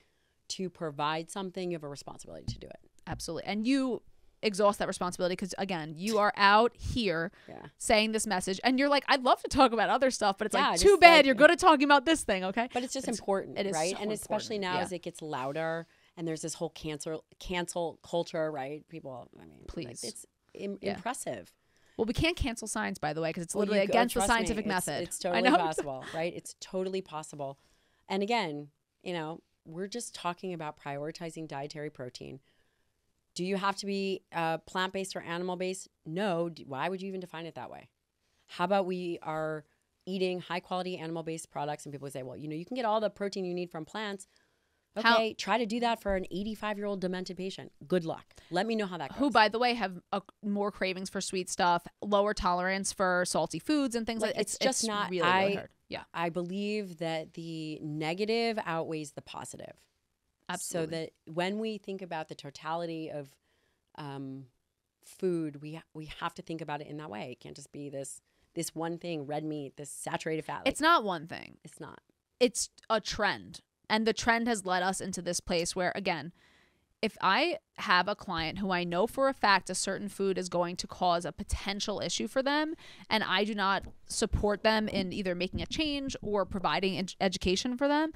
to provide something, you have a responsibility to do it. Absolutely. And you exhaust that responsibility because, again, you are out here saying this message and you're like, I'd love to talk about other stuff, but it's like, too bad you're good at talking about this thing, okay? But it's just important, it is right? so and especially important. now as it gets louder and there's this whole cancel culture, right? People, I mean, please. Like, it's impressive. Well, we can't cancel science, by the way, because it's literally against the scientific method. It's totally possible, right? It's totally possible. And again, you know, we're just talking about prioritizing dietary protein. Do you have to be plant-based or animal-based? No. Why would you even define it that way? How about we are eating high-quality animal-based products and people say, well, you know, you can get all the protein you need from plants. Okay, try to do that for an 85-year-old demented patient. Good luck. Let me know how that goes. Who, by the way, have more cravings for sweet stuff, lower tolerance for salty foods and things like that. It's just not really, really hard. Yeah. I believe that the negative outweighs the positive. Absolutely. So that when we think about the totality of food, we have to think about it in that way. It can't just be this one thing, red meat, this saturated fat. Like, it's not one thing. It's not. It's a trend. And the trend has led us into this place where, again, if I have a client who I know for a fact a certain food is going to cause a potential issue for them, and I do not support them in either making a change or providing education for them,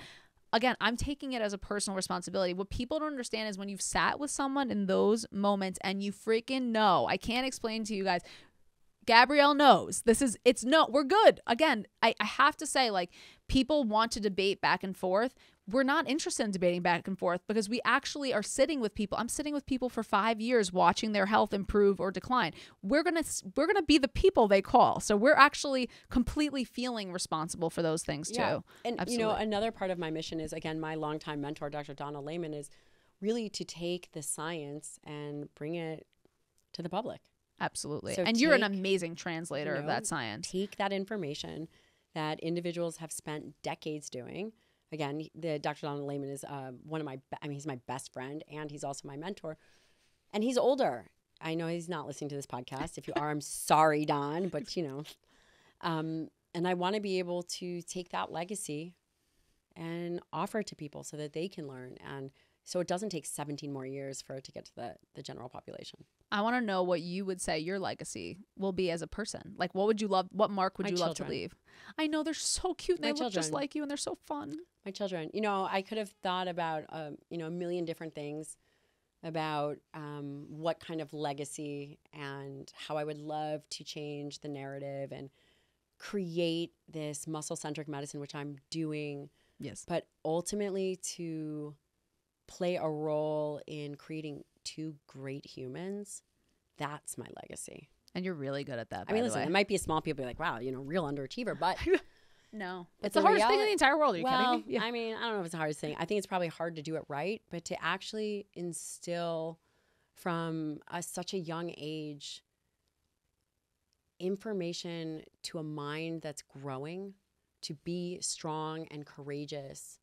again, I'm taking it as a personal responsibility. What people don't understand is when you've sat with someone in those moments and you freaking know, I can't explain to you guys, Gabrielle knows we're good. Again, I have to say, like, people want to debate back and forth. We're not interested in debating back and forth because we actually are sitting with people. I'm sitting with people for 5 years watching their health improve or decline. We're going to be the people they call. So we're actually completely feeling responsible for those things too. Yeah. And Absolutely. You know, another part of my mission is, again, my longtime mentor, Dr. Donna Lehman, is really to take the science and bring it to the public. Absolutely. So and you're an amazing translator of that science. Take that information that individuals have spent decades doing. Again, the Dr. Donald Lehman is he's my best friend and he's also my mentor. And he's older. I know he's not listening to this podcast. If you are, I'm sorry, Don, but you know. And I want to be able to take that legacy and offer it to people so that they can learn. And so it doesn't take 17 more years for it to get to the general population. I want to know what you would say your legacy will be as a person. Like, what mark would you love to leave? I know they're so cute and they look just like you and they're so fun. My children. You know, I could have thought about, a million different things about what kind of legacy and how I would love to change the narrative and create this muscle-centric medicine, which I'm doing. Yes. But ultimately to play a role in creating two great humans, that's my legacy. And you're really good at that. I mean, listen, it might be a small people be like, wow, real underachiever, but no, it's the hardest thing in the entire world. Are you kidding me? Yeah. I mean, I don't know if it's the hardest thing. I think it's probably hard to do it right, but to actually instill from such a young age information to a mind that's growing to be strong and courageous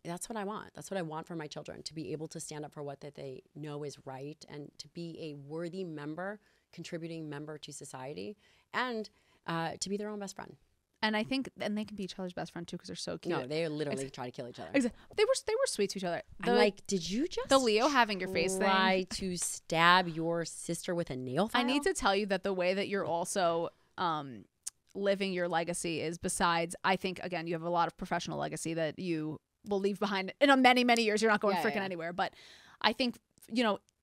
that's what I want. That's what I want for my children, to be able to stand up for what that they know is right and to be a worthy member, contributing member to society, and to be their own best friend. And I think, and they can be each other's best friend too because they're so cute. No, they literally try to kill each other. Exactly. They were sweet to each other. I'm like, did you just the Leo having your face try to stab your sister with a nail file? I need to tell you that the way that you're also living your legacy is, besides, I think, again, you have a lot of professional legacy that you will leave behind in many, many years. You're not going anywhere. But I think,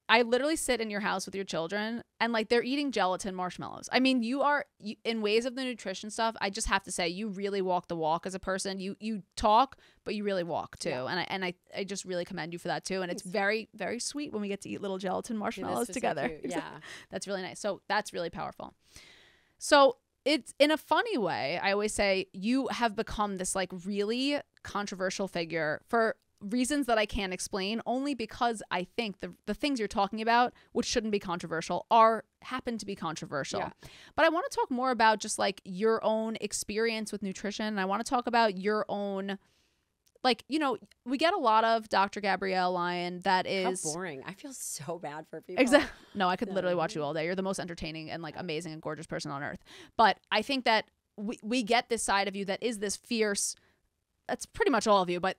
I literally sit in your house with your children and like they're eating gelatin marshmallows. I mean, you in ways of the nutrition stuff, I just have to say you really walk the walk as a person. You talk, but you really walk too. Yeah. And I just really commend you for that too. And it's very, very sweet when we get to eat little gelatin marshmallows together. So yeah. That's really nice. So that's really powerful. So it's in a funny way, I always say you have become this like really controversial figure for reasons that I can't explain, only because I think the things you're talking about, which shouldn't be controversial, happen to be controversial. Yeah. But I want to talk more about just like your own experience with nutrition. And I want to talk about your own, like, we get a lot of Dr. Gabrielle Lyon that is... How boring. I feel so bad for people. Exactly. No, I could literally watch you all day. You're the most entertaining and like amazing and gorgeous person on earth. But I think that we get this side of you that is this fierce... That's pretty much all of you, but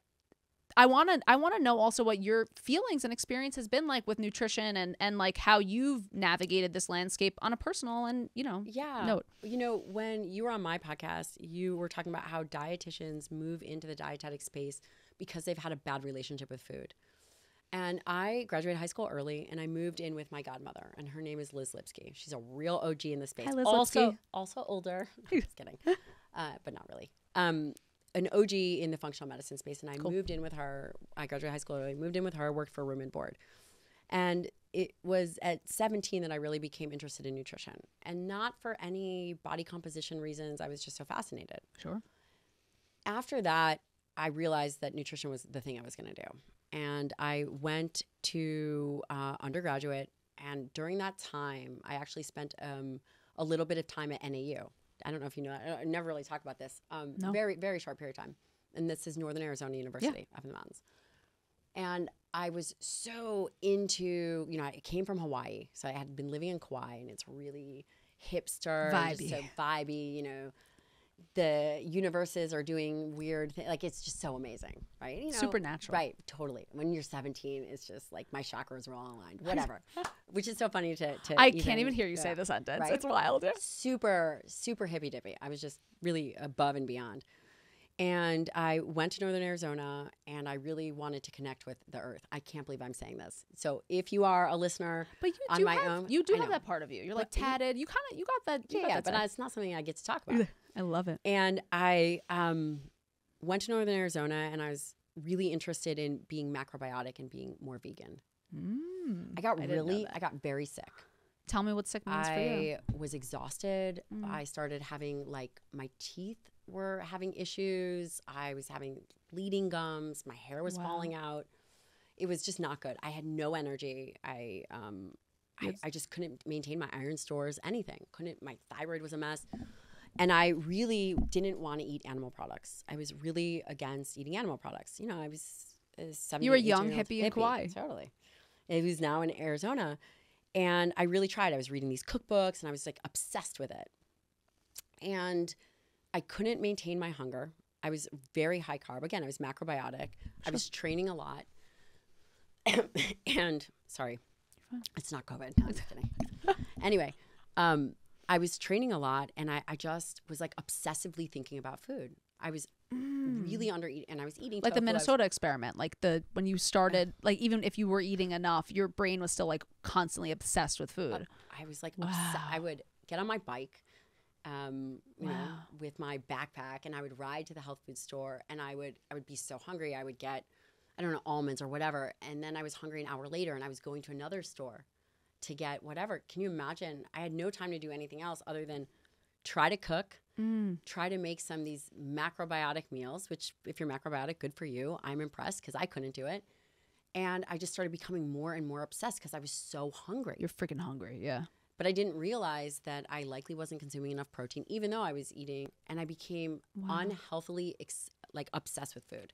I want to know also what your feelings and experience has been like with nutrition and like how you've navigated this landscape on a personal and, note. When you were on my podcast, you were talking about how dietitians move into the dietetic space because they've had a bad relationship with food. And I graduated high school early, and I moved in with my godmother, and her name is Liz Lipsky. She's a real OG in the space. Hi, Liz also, Lipsky. Also older. Just kidding, but not really. An OG in the functional medicine space, and I moved in with her. I graduated high school early, moved in with her, worked for room and board. And it was at 17 that I really became interested in nutrition, and not for any body composition reasons. I was just so fascinated. Sure. After that, I realized that nutrition was the thing I was going to do. And I went to undergraduate. And during that time, I actually spent a little bit of time at NAU. I don't know if you know that. I never really talk about this. No. Very, very short period of time. And this is Northern Arizona University up in the mountains. And I was so into, I came from Hawaii. So I had been living in Kauai, and it's really hipster. Vibey. Just so vibey, the universes are doing weird things. Like, it's just so amazing, right? Supernatural. Right, totally. When you're 17, it's just like my chakras are all aligned, whatever. Which is so funny to I can't even hear you say the sentence. Right? It's wild. Super, super hippy dippy. I was just really above and beyond. And I went to Northern Arizona, and I really wanted to connect with the earth. I can't believe I'm saying this. So if you are a listener but on my own. You do have that part of you. You're like tatted. You got that. Yeah, but it's not something I get to talk about. I love it. And I went to Northern Arizona, and I was really interested in being macrobiotic and being more vegan. I got very sick. Tell me what sick means for you. I was exhausted. I started having my teeth were having issues. I was having bleeding gums. My hair was falling out. It was just not good. I had no energy. I just couldn't maintain my iron stores, anything. My thyroid was a mess. And I really didn't want to eat animal products. I was really against eating animal products. I was 17. You were a young hippie in Kauai. Totally. It was now in Arizona. And I really tried. I was reading these cookbooks, and I was obsessed with it. And I couldn't maintain my hunger. I was very high carb. Again, I was macrobiotic. I was training a lot. And sorry, it's not COVID. No, I'm just kidding. Anyway, I was training a lot, and I just was obsessively thinking about food. I was really under eating, and I was eating like the Minnesota experiment. When you started, even if you were eating enough, your brain was still constantly obsessed with food. I was obsessed. I would get on my bike, with my backpack, and I would ride to the health food store, and I would be so hungry. I would get, I don't know, almonds or whatever, and then I was hungry an hour later, and I was going to another store to get whatever. Can you imagine? I had no time to do anything else other than try to cook, try to make some of these macrobiotic meals, which if you're macrobiotic, good for you. I'm impressed because I couldn't do it. And I just started becoming more and more obsessed because I was so hungry. You're freaking hungry, yeah. But I didn't realize that I likely wasn't consuming enough protein, even though I was eating. And I became unhealthily obsessed with food.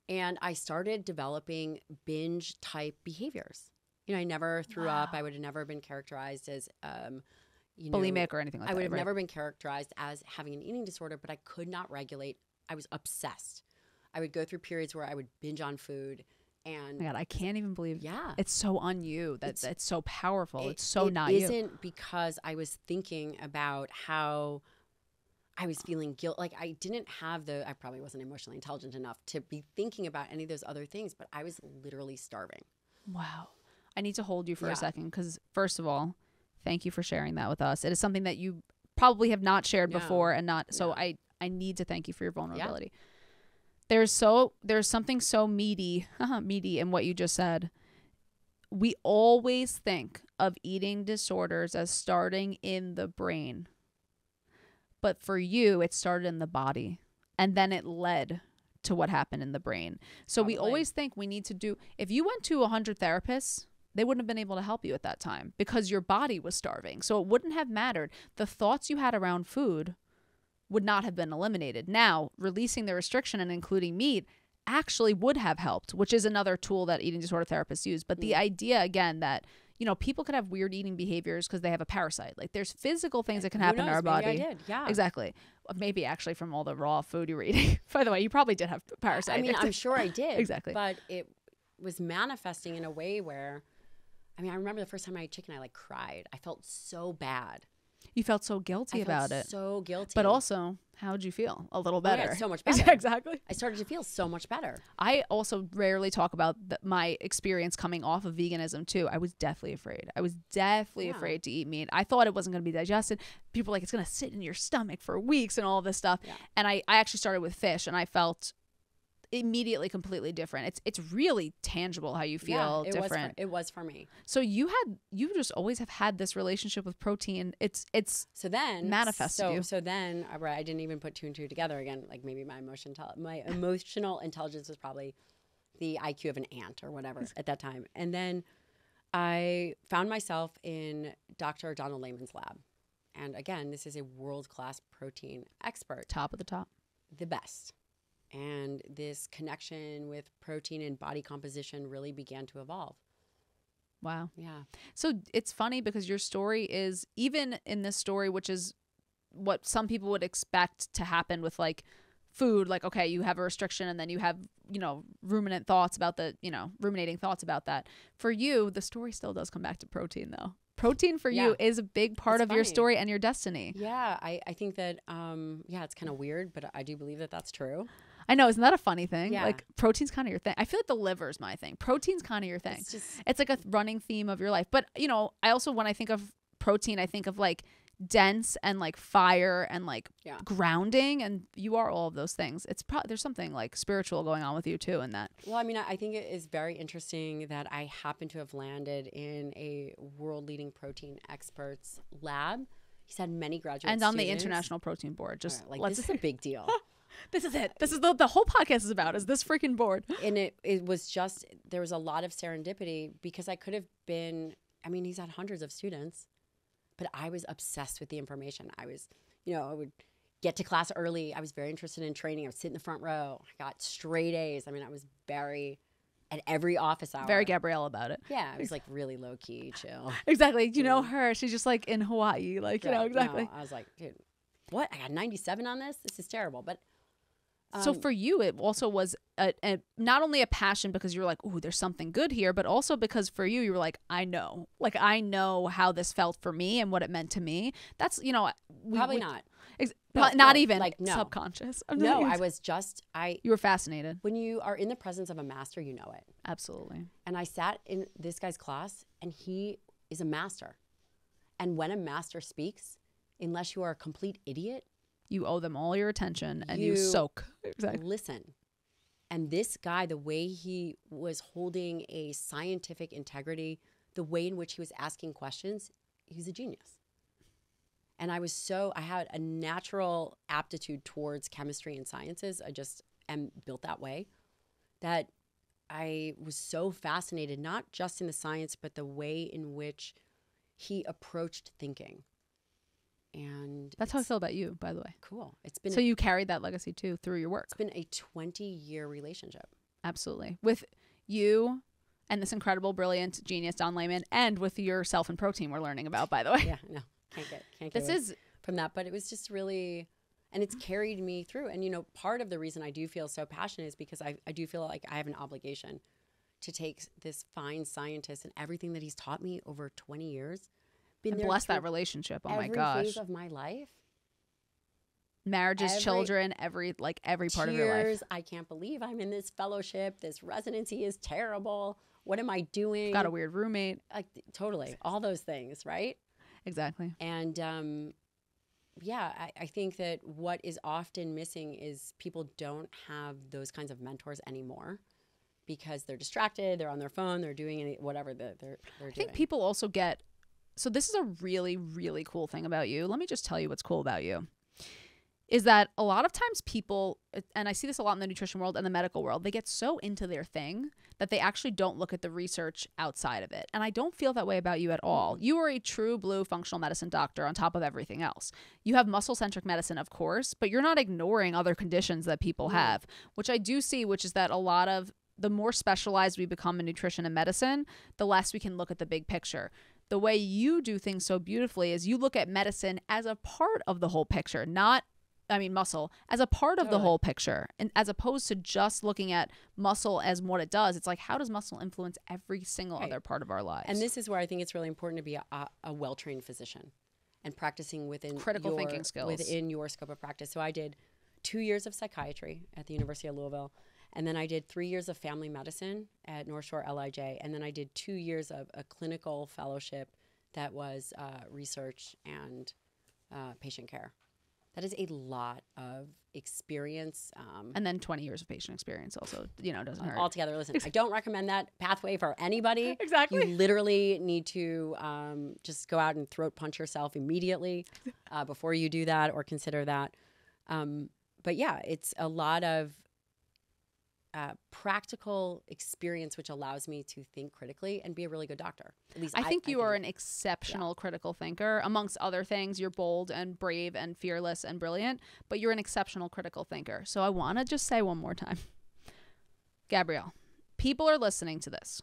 And I started developing binge type behaviors. I never threw up. I would have never been characterized as bulimic or anything like that. I would have never been characterized as having an eating disorder, but I could not regulate. I was obsessed. I would go through periods where I would binge on food. And oh my God, I can't even believe it's so on you. It's so powerful. It's so not you. It isn't because I was thinking about how I was feeling guilt. I didn't have I probably wasn't emotionally intelligent enough to be thinking about any of those other things, but I was literally starving. Wow. I need to hold you for a second because, first of all, thank you for sharing that with us. It is something that you probably have not shared before, and so I need to thank you for your vulnerability. Yeah. There's something so meaty in what you just said. We always think of eating disorders as starting in the brain, but for you, it started in the body, and then it led to what happened in the brain. So we always think we need to do. If you went to 100 therapists, they wouldn't have been able to help you at that time because your body was starving. So it wouldn't have mattered. The thoughts you had around food would not have been eliminated. Now, releasing the restriction and including meat actually would have helped, which is another tool that eating disorder therapists use. But the idea, again, that, you know, people could have weird eating behaviors because they have a parasite. Like there's physical things that can Who happen in knows? our Maybe body. I did. Yeah. Exactly. Maybe actually from all the raw food you were eating. By the way, you probably did have a parasite. I mean, I'm sure I did. Exactly. But it was manifesting in a way where, I mean, I remember the first time I ate chicken, I like cried. I felt so bad. You felt so guilty I about felt it. so guilty. But also, how would you feel? A little Oh my better. God, so much better. Exactly. I started to feel so much better. I also rarely talk about my experience coming off of veganism too. I was deathly afraid. I was deathly afraid to eat meat. I thought it wasn't going to be digested. People were like, it's going to sit in your stomach for weeks and all this stuff. Yeah. And I actually started with fish, and I felt immediately completely different. It's really tangible how you feel different. It was for me. So you just always have had this relationship with protein. It's so then manifested you. So then I didn't even put two and two together again. Like maybe my emotional intelligence was probably the IQ of an ant or whatever at that time. And then I found myself in Dr. Donald Layman's lab. And again, this is a world-class protein expert. Top of the top. The best. And this connection with protein and body composition really began to evolve. Wow. Yeah. So it's funny because your story is, even in this story, which is what some people would expect to happen with like food, like, okay, you have a restriction and then you have, you know, ruminating thoughts about that. For you, the story still does come back to protein though. Protein for you is a big part of your story and your destiny. Yeah. I think that, it's kind of weird, but I do believe that that's true. I know. Isn't that a funny thing? Yeah. Like protein's kind of your thing. I feel like the liver's my thing. Protein's kind of your thing. It's like a running theme of your life. But, you know, I also, when I think of protein, I think of like dense and like fire and like grounding. And you are all of those things. It's there's something like spiritual going on with you too in that. Well, I mean, I think it is very interesting that I happen to have landed in a world-leading protein expert's lab. He's had many graduate and on students. the International Protein Board. Just this is a big deal. This is it. This is the whole podcast is about, is this freaking board. And it was just, there was a lot of serendipity because I could have been, I mean, he's had hundreds of students, but I was obsessed with the information. I was, you know, I would get to class early. I was very interested in training. I would sit in the front row. I got straight A's. I mean, I was at every office hour. Very Gabrielle about it. Yeah, I was like really low key, chill. Exactly. You know her. She's just like in Hawaii. Like, you know, exactly. No, I was like, dude, what? I got 97 on this? This is terrible. But so for you, it also was not only a passion because you were like, ooh, there's something good here, but also because for you, you were like, I know how this felt for me and what it meant to me. That's, you know, not. Not even like subconscious. I was just, you were fascinated. When you are in the presence of a master, you know it. Absolutely. And I sat in this guy's class and he is a master. And when a master speaks, unless you are a complete idiot, you owe them all your attention and you soak. Exactly. Listen. And this guy, the way he was holding a scientific integrity, the way in which he was asking questions, he's a genius. And I had a natural aptitude towards chemistry and sciences. I just am built that way, that I was so fascinated, not just in the science, but the way in which he approached thinking. And that's how I feel about you, by the way. Cool. It's been so you carried that legacy too through your work. It's been a 20-year relationship. Absolutely. With you and this incredible, brilliant genius, Don Layman, and with yourself and protein we're learning about, by the way. Yeah, no, can't get this is from that, but it was just really, and it's carried me through. And, you know, part of the reason I do feel so passionate is because I do feel like I have an obligation to take this fine scientist and everything that he's taught me over 20 years. And bless that relationship. Oh my gosh. Every phase of my life. Marriages, children, every part of your life. I can't believe I'm in this fellowship. This residency is terrible. What am I doing? Got a weird roommate. Like, totally. All those things, right? Exactly. And I think that what is often missing is people don't have those kinds of mentors anymore because they're distracted, they're on their phone, they're doing whatever they're doing. I think people also get, so this is a really, really cool thing about you. Let me just tell you what's cool about you. Is that a lot of times people, and I see this a lot in the nutrition world and the medical world, they get so into their thing that they actually don't look at the research outside of it. And I don't feel that way about you at all. You are a true blue functional medicine doctor on top of everything else. You have muscle-centric medicine, of course, but you're not ignoring other conditions that people have, which I do see, which is that a lot of the more specialized we become in nutrition and medicine, the less we can look at the big picture. The way you do things so beautifully is you look at medicine as a part of the whole picture, muscle as a part of the whole picture, and as opposed to just looking at muscle as what it does. It's like, how does muscle influence every single other part of our lives? And this is where I think it's really important to be a well-trained physician and practicing within critical thinking skills within your scope of practice. So I did 2 years of psychiatry at the University of Louisville, and then I did 3 years of family medicine at North Shore LIJ, and then I did 2 years of a clinical fellowship that was research and patient care. That is a lot of experience. And then 20 years of patient experience also, doesn't hurt. Altogether, listen, I don't recommend that pathway for anybody. Exactly. You literally need to just go out and throat punch yourself immediately before you do that or consider that. But yeah, it's a lot of practical experience, which allows me to think critically and be a really good doctor. At least I think you are an exceptional critical thinker. Amongst other things, you're bold and brave and fearless and brilliant, but you're an exceptional critical thinker. So I want to just say one more time, Gabrielle, people are listening to this.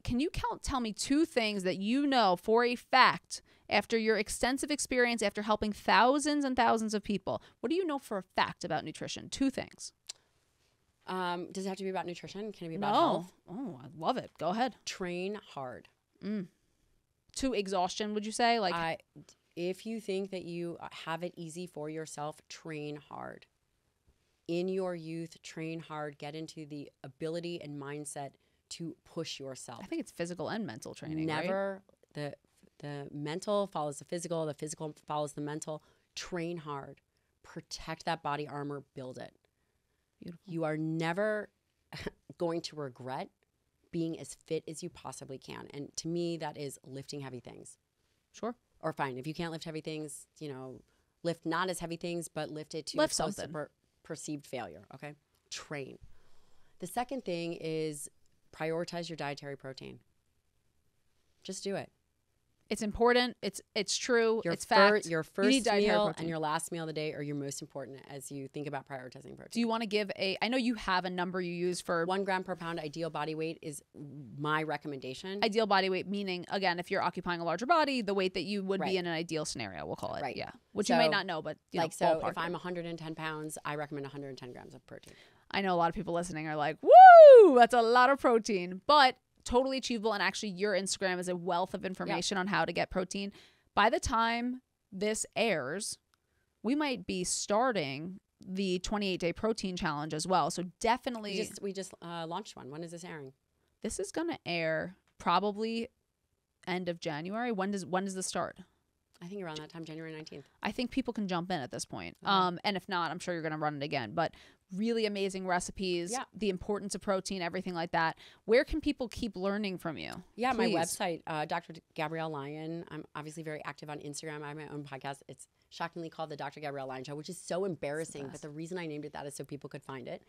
Can you tell me 2 things that you know for a fact after your extensive experience, after helping thousands and thousands of people? What do you know for a fact about nutrition? 2 things. Does it have to be about nutrition? Can it be about health? Oh, I love it. Go ahead. Train hard. To exhaustion, would you say? If you think that you have it easy for yourself, train hard. In your youth, train hard. Get into the ability and mindset to push yourself. I think it's physical and mental training. Never the mental follows the physical follows the mental. Train hard. Protect that body armor. Build it. Beautiful. You are never going to regret being as fit as you possibly can. And to me, that is lifting heavy things. Sure. Or fine, if you can't lift heavy things, lift not as heavy things, but lift it to something. Perceived failure, okay? Train. The second thing is prioritize your dietary protein. Just do it. It's important. It's true. It's fact. Your first meal and your last meal of the day are your most important as you think about prioritizing protein. Do you want to give I know you have a number you use for 1 gram per pound ideal body weight is my recommendation. Ideal body weight, meaning, again, if you're occupying a larger body, the weight that you would be in an ideal scenario, we'll call it. Right. Yeah. Which you might not know, but so if I'm 110 pounds, I recommend 110 grams of protein. I know a lot of people listening are like, woo, that's a lot of protein. But totally achievable, and actually your Instagram is a wealth of information on how to get protein. By the time this airs, we might be starting the 28-day protein challenge as well. So definitely we just launched one. When is this airing? This is going to air probably end of January. When does this start? I think around that time, January 19th. I think people can jump in at this point. Okay. And if not, I'm sure you're going to run it again. But really amazing recipes, the importance of protein, everything like that. Where can people keep learning from you? Yeah, Please. my website, Dr. Gabrielle Lyon. I'm obviously very active on Instagram. I have my own podcast. It's shockingly called the Dr. Gabrielle Lyon Show, which is so embarrassing. But the reason I named it that is so people could find it.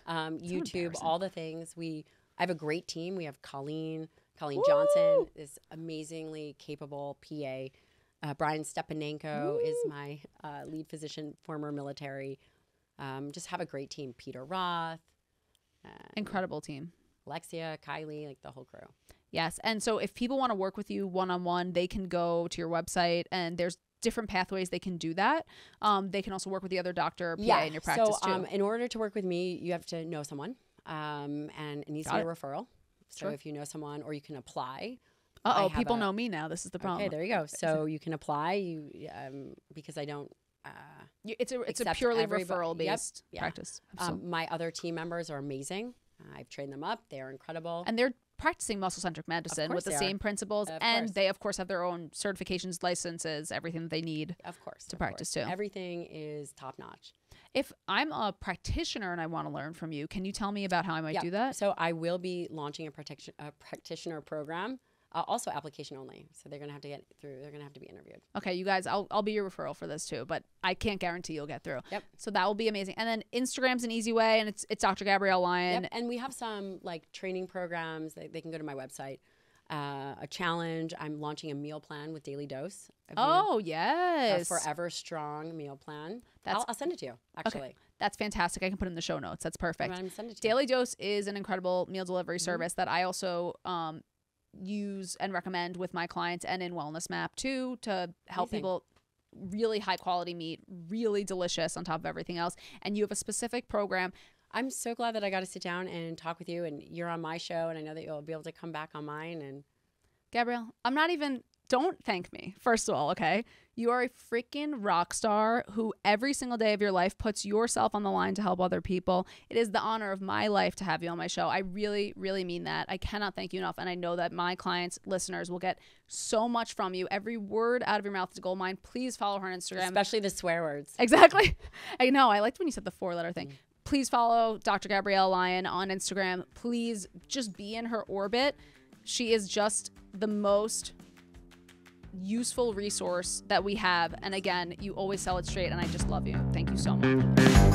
YouTube, all the things. I have a great team. We have Colleen Johnson, this amazingly capable PA. Brian Stepanenko is my lead physician, former military. Just have a great team. Peter Roth. Incredible team. Alexia, Kylie, like the whole crew. Yes. And so if people want to work with you one-on-one, they can go to your website, and there's different pathways they can do that. They can also work with the other doctor or PA in your practice too. In order to work with me, you have to know someone, and it needs to be a referral. So if you know someone, or you can apply. People know me now. This is the problem. Okay, there you go. So you can apply. Because I don't. It's a purely referral based practice. My other team members are amazing. I've trained them up. They are incredible, and they're practicing muscle-centric medicine with the same principles, and they of course have their own certifications, licenses, everything that they need. Of course, to practice too. Everything is top notch. If I'm a practitioner and I want to learn from you, can you tell me about how I might do that? So I will be launching a practitioner program. Also application only. So they're going to have to get through. They're going to have to be interviewed. Okay, you guys, I'll be your referral for this too, but I can't guarantee you'll get through. Yep. So that will be amazing. And then Instagram's an easy way, and it's Dr. Gabrielle Lyon. Yep. And we have some like training programs. They can go to my website. A challenge. I'm launching a meal plan with daily dose. Oh, yes. A Forever Strong meal plan. I'll send it to you, actually. Okay. that's fantastic. I can put it in the show notes. That's perfect. Send it to Daily Dose is an incredible meal delivery service that I also use and recommend with my clients, and in Wellness Map too, to help people. Really high quality meat, really delicious on top of everything else. And you have a specific program. I'm so glad that I got to sit down and talk with you, and you're on my show, and I know that you'll be able to come back on mine. And Gabrielle, don't thank me, first of all, okay? You are a freaking rock star who every single day of your life puts yourself on the line to help other people. It is the honor of my life to have you on my show. I really, really mean that. I cannot thank you enough. And I know that my clients, listeners, will get so much from you. Every word out of your mouth is gold mine. Please follow her on Instagram. Especially the swear words. Exactly. I know. I liked when you said the 4-letter thing. Please follow Dr. Gabrielle Lyon on Instagram. Please just be in her orbit. She is just the most useful resource that we have. And again, you always sell it straight, and I just love you. Thank you so much.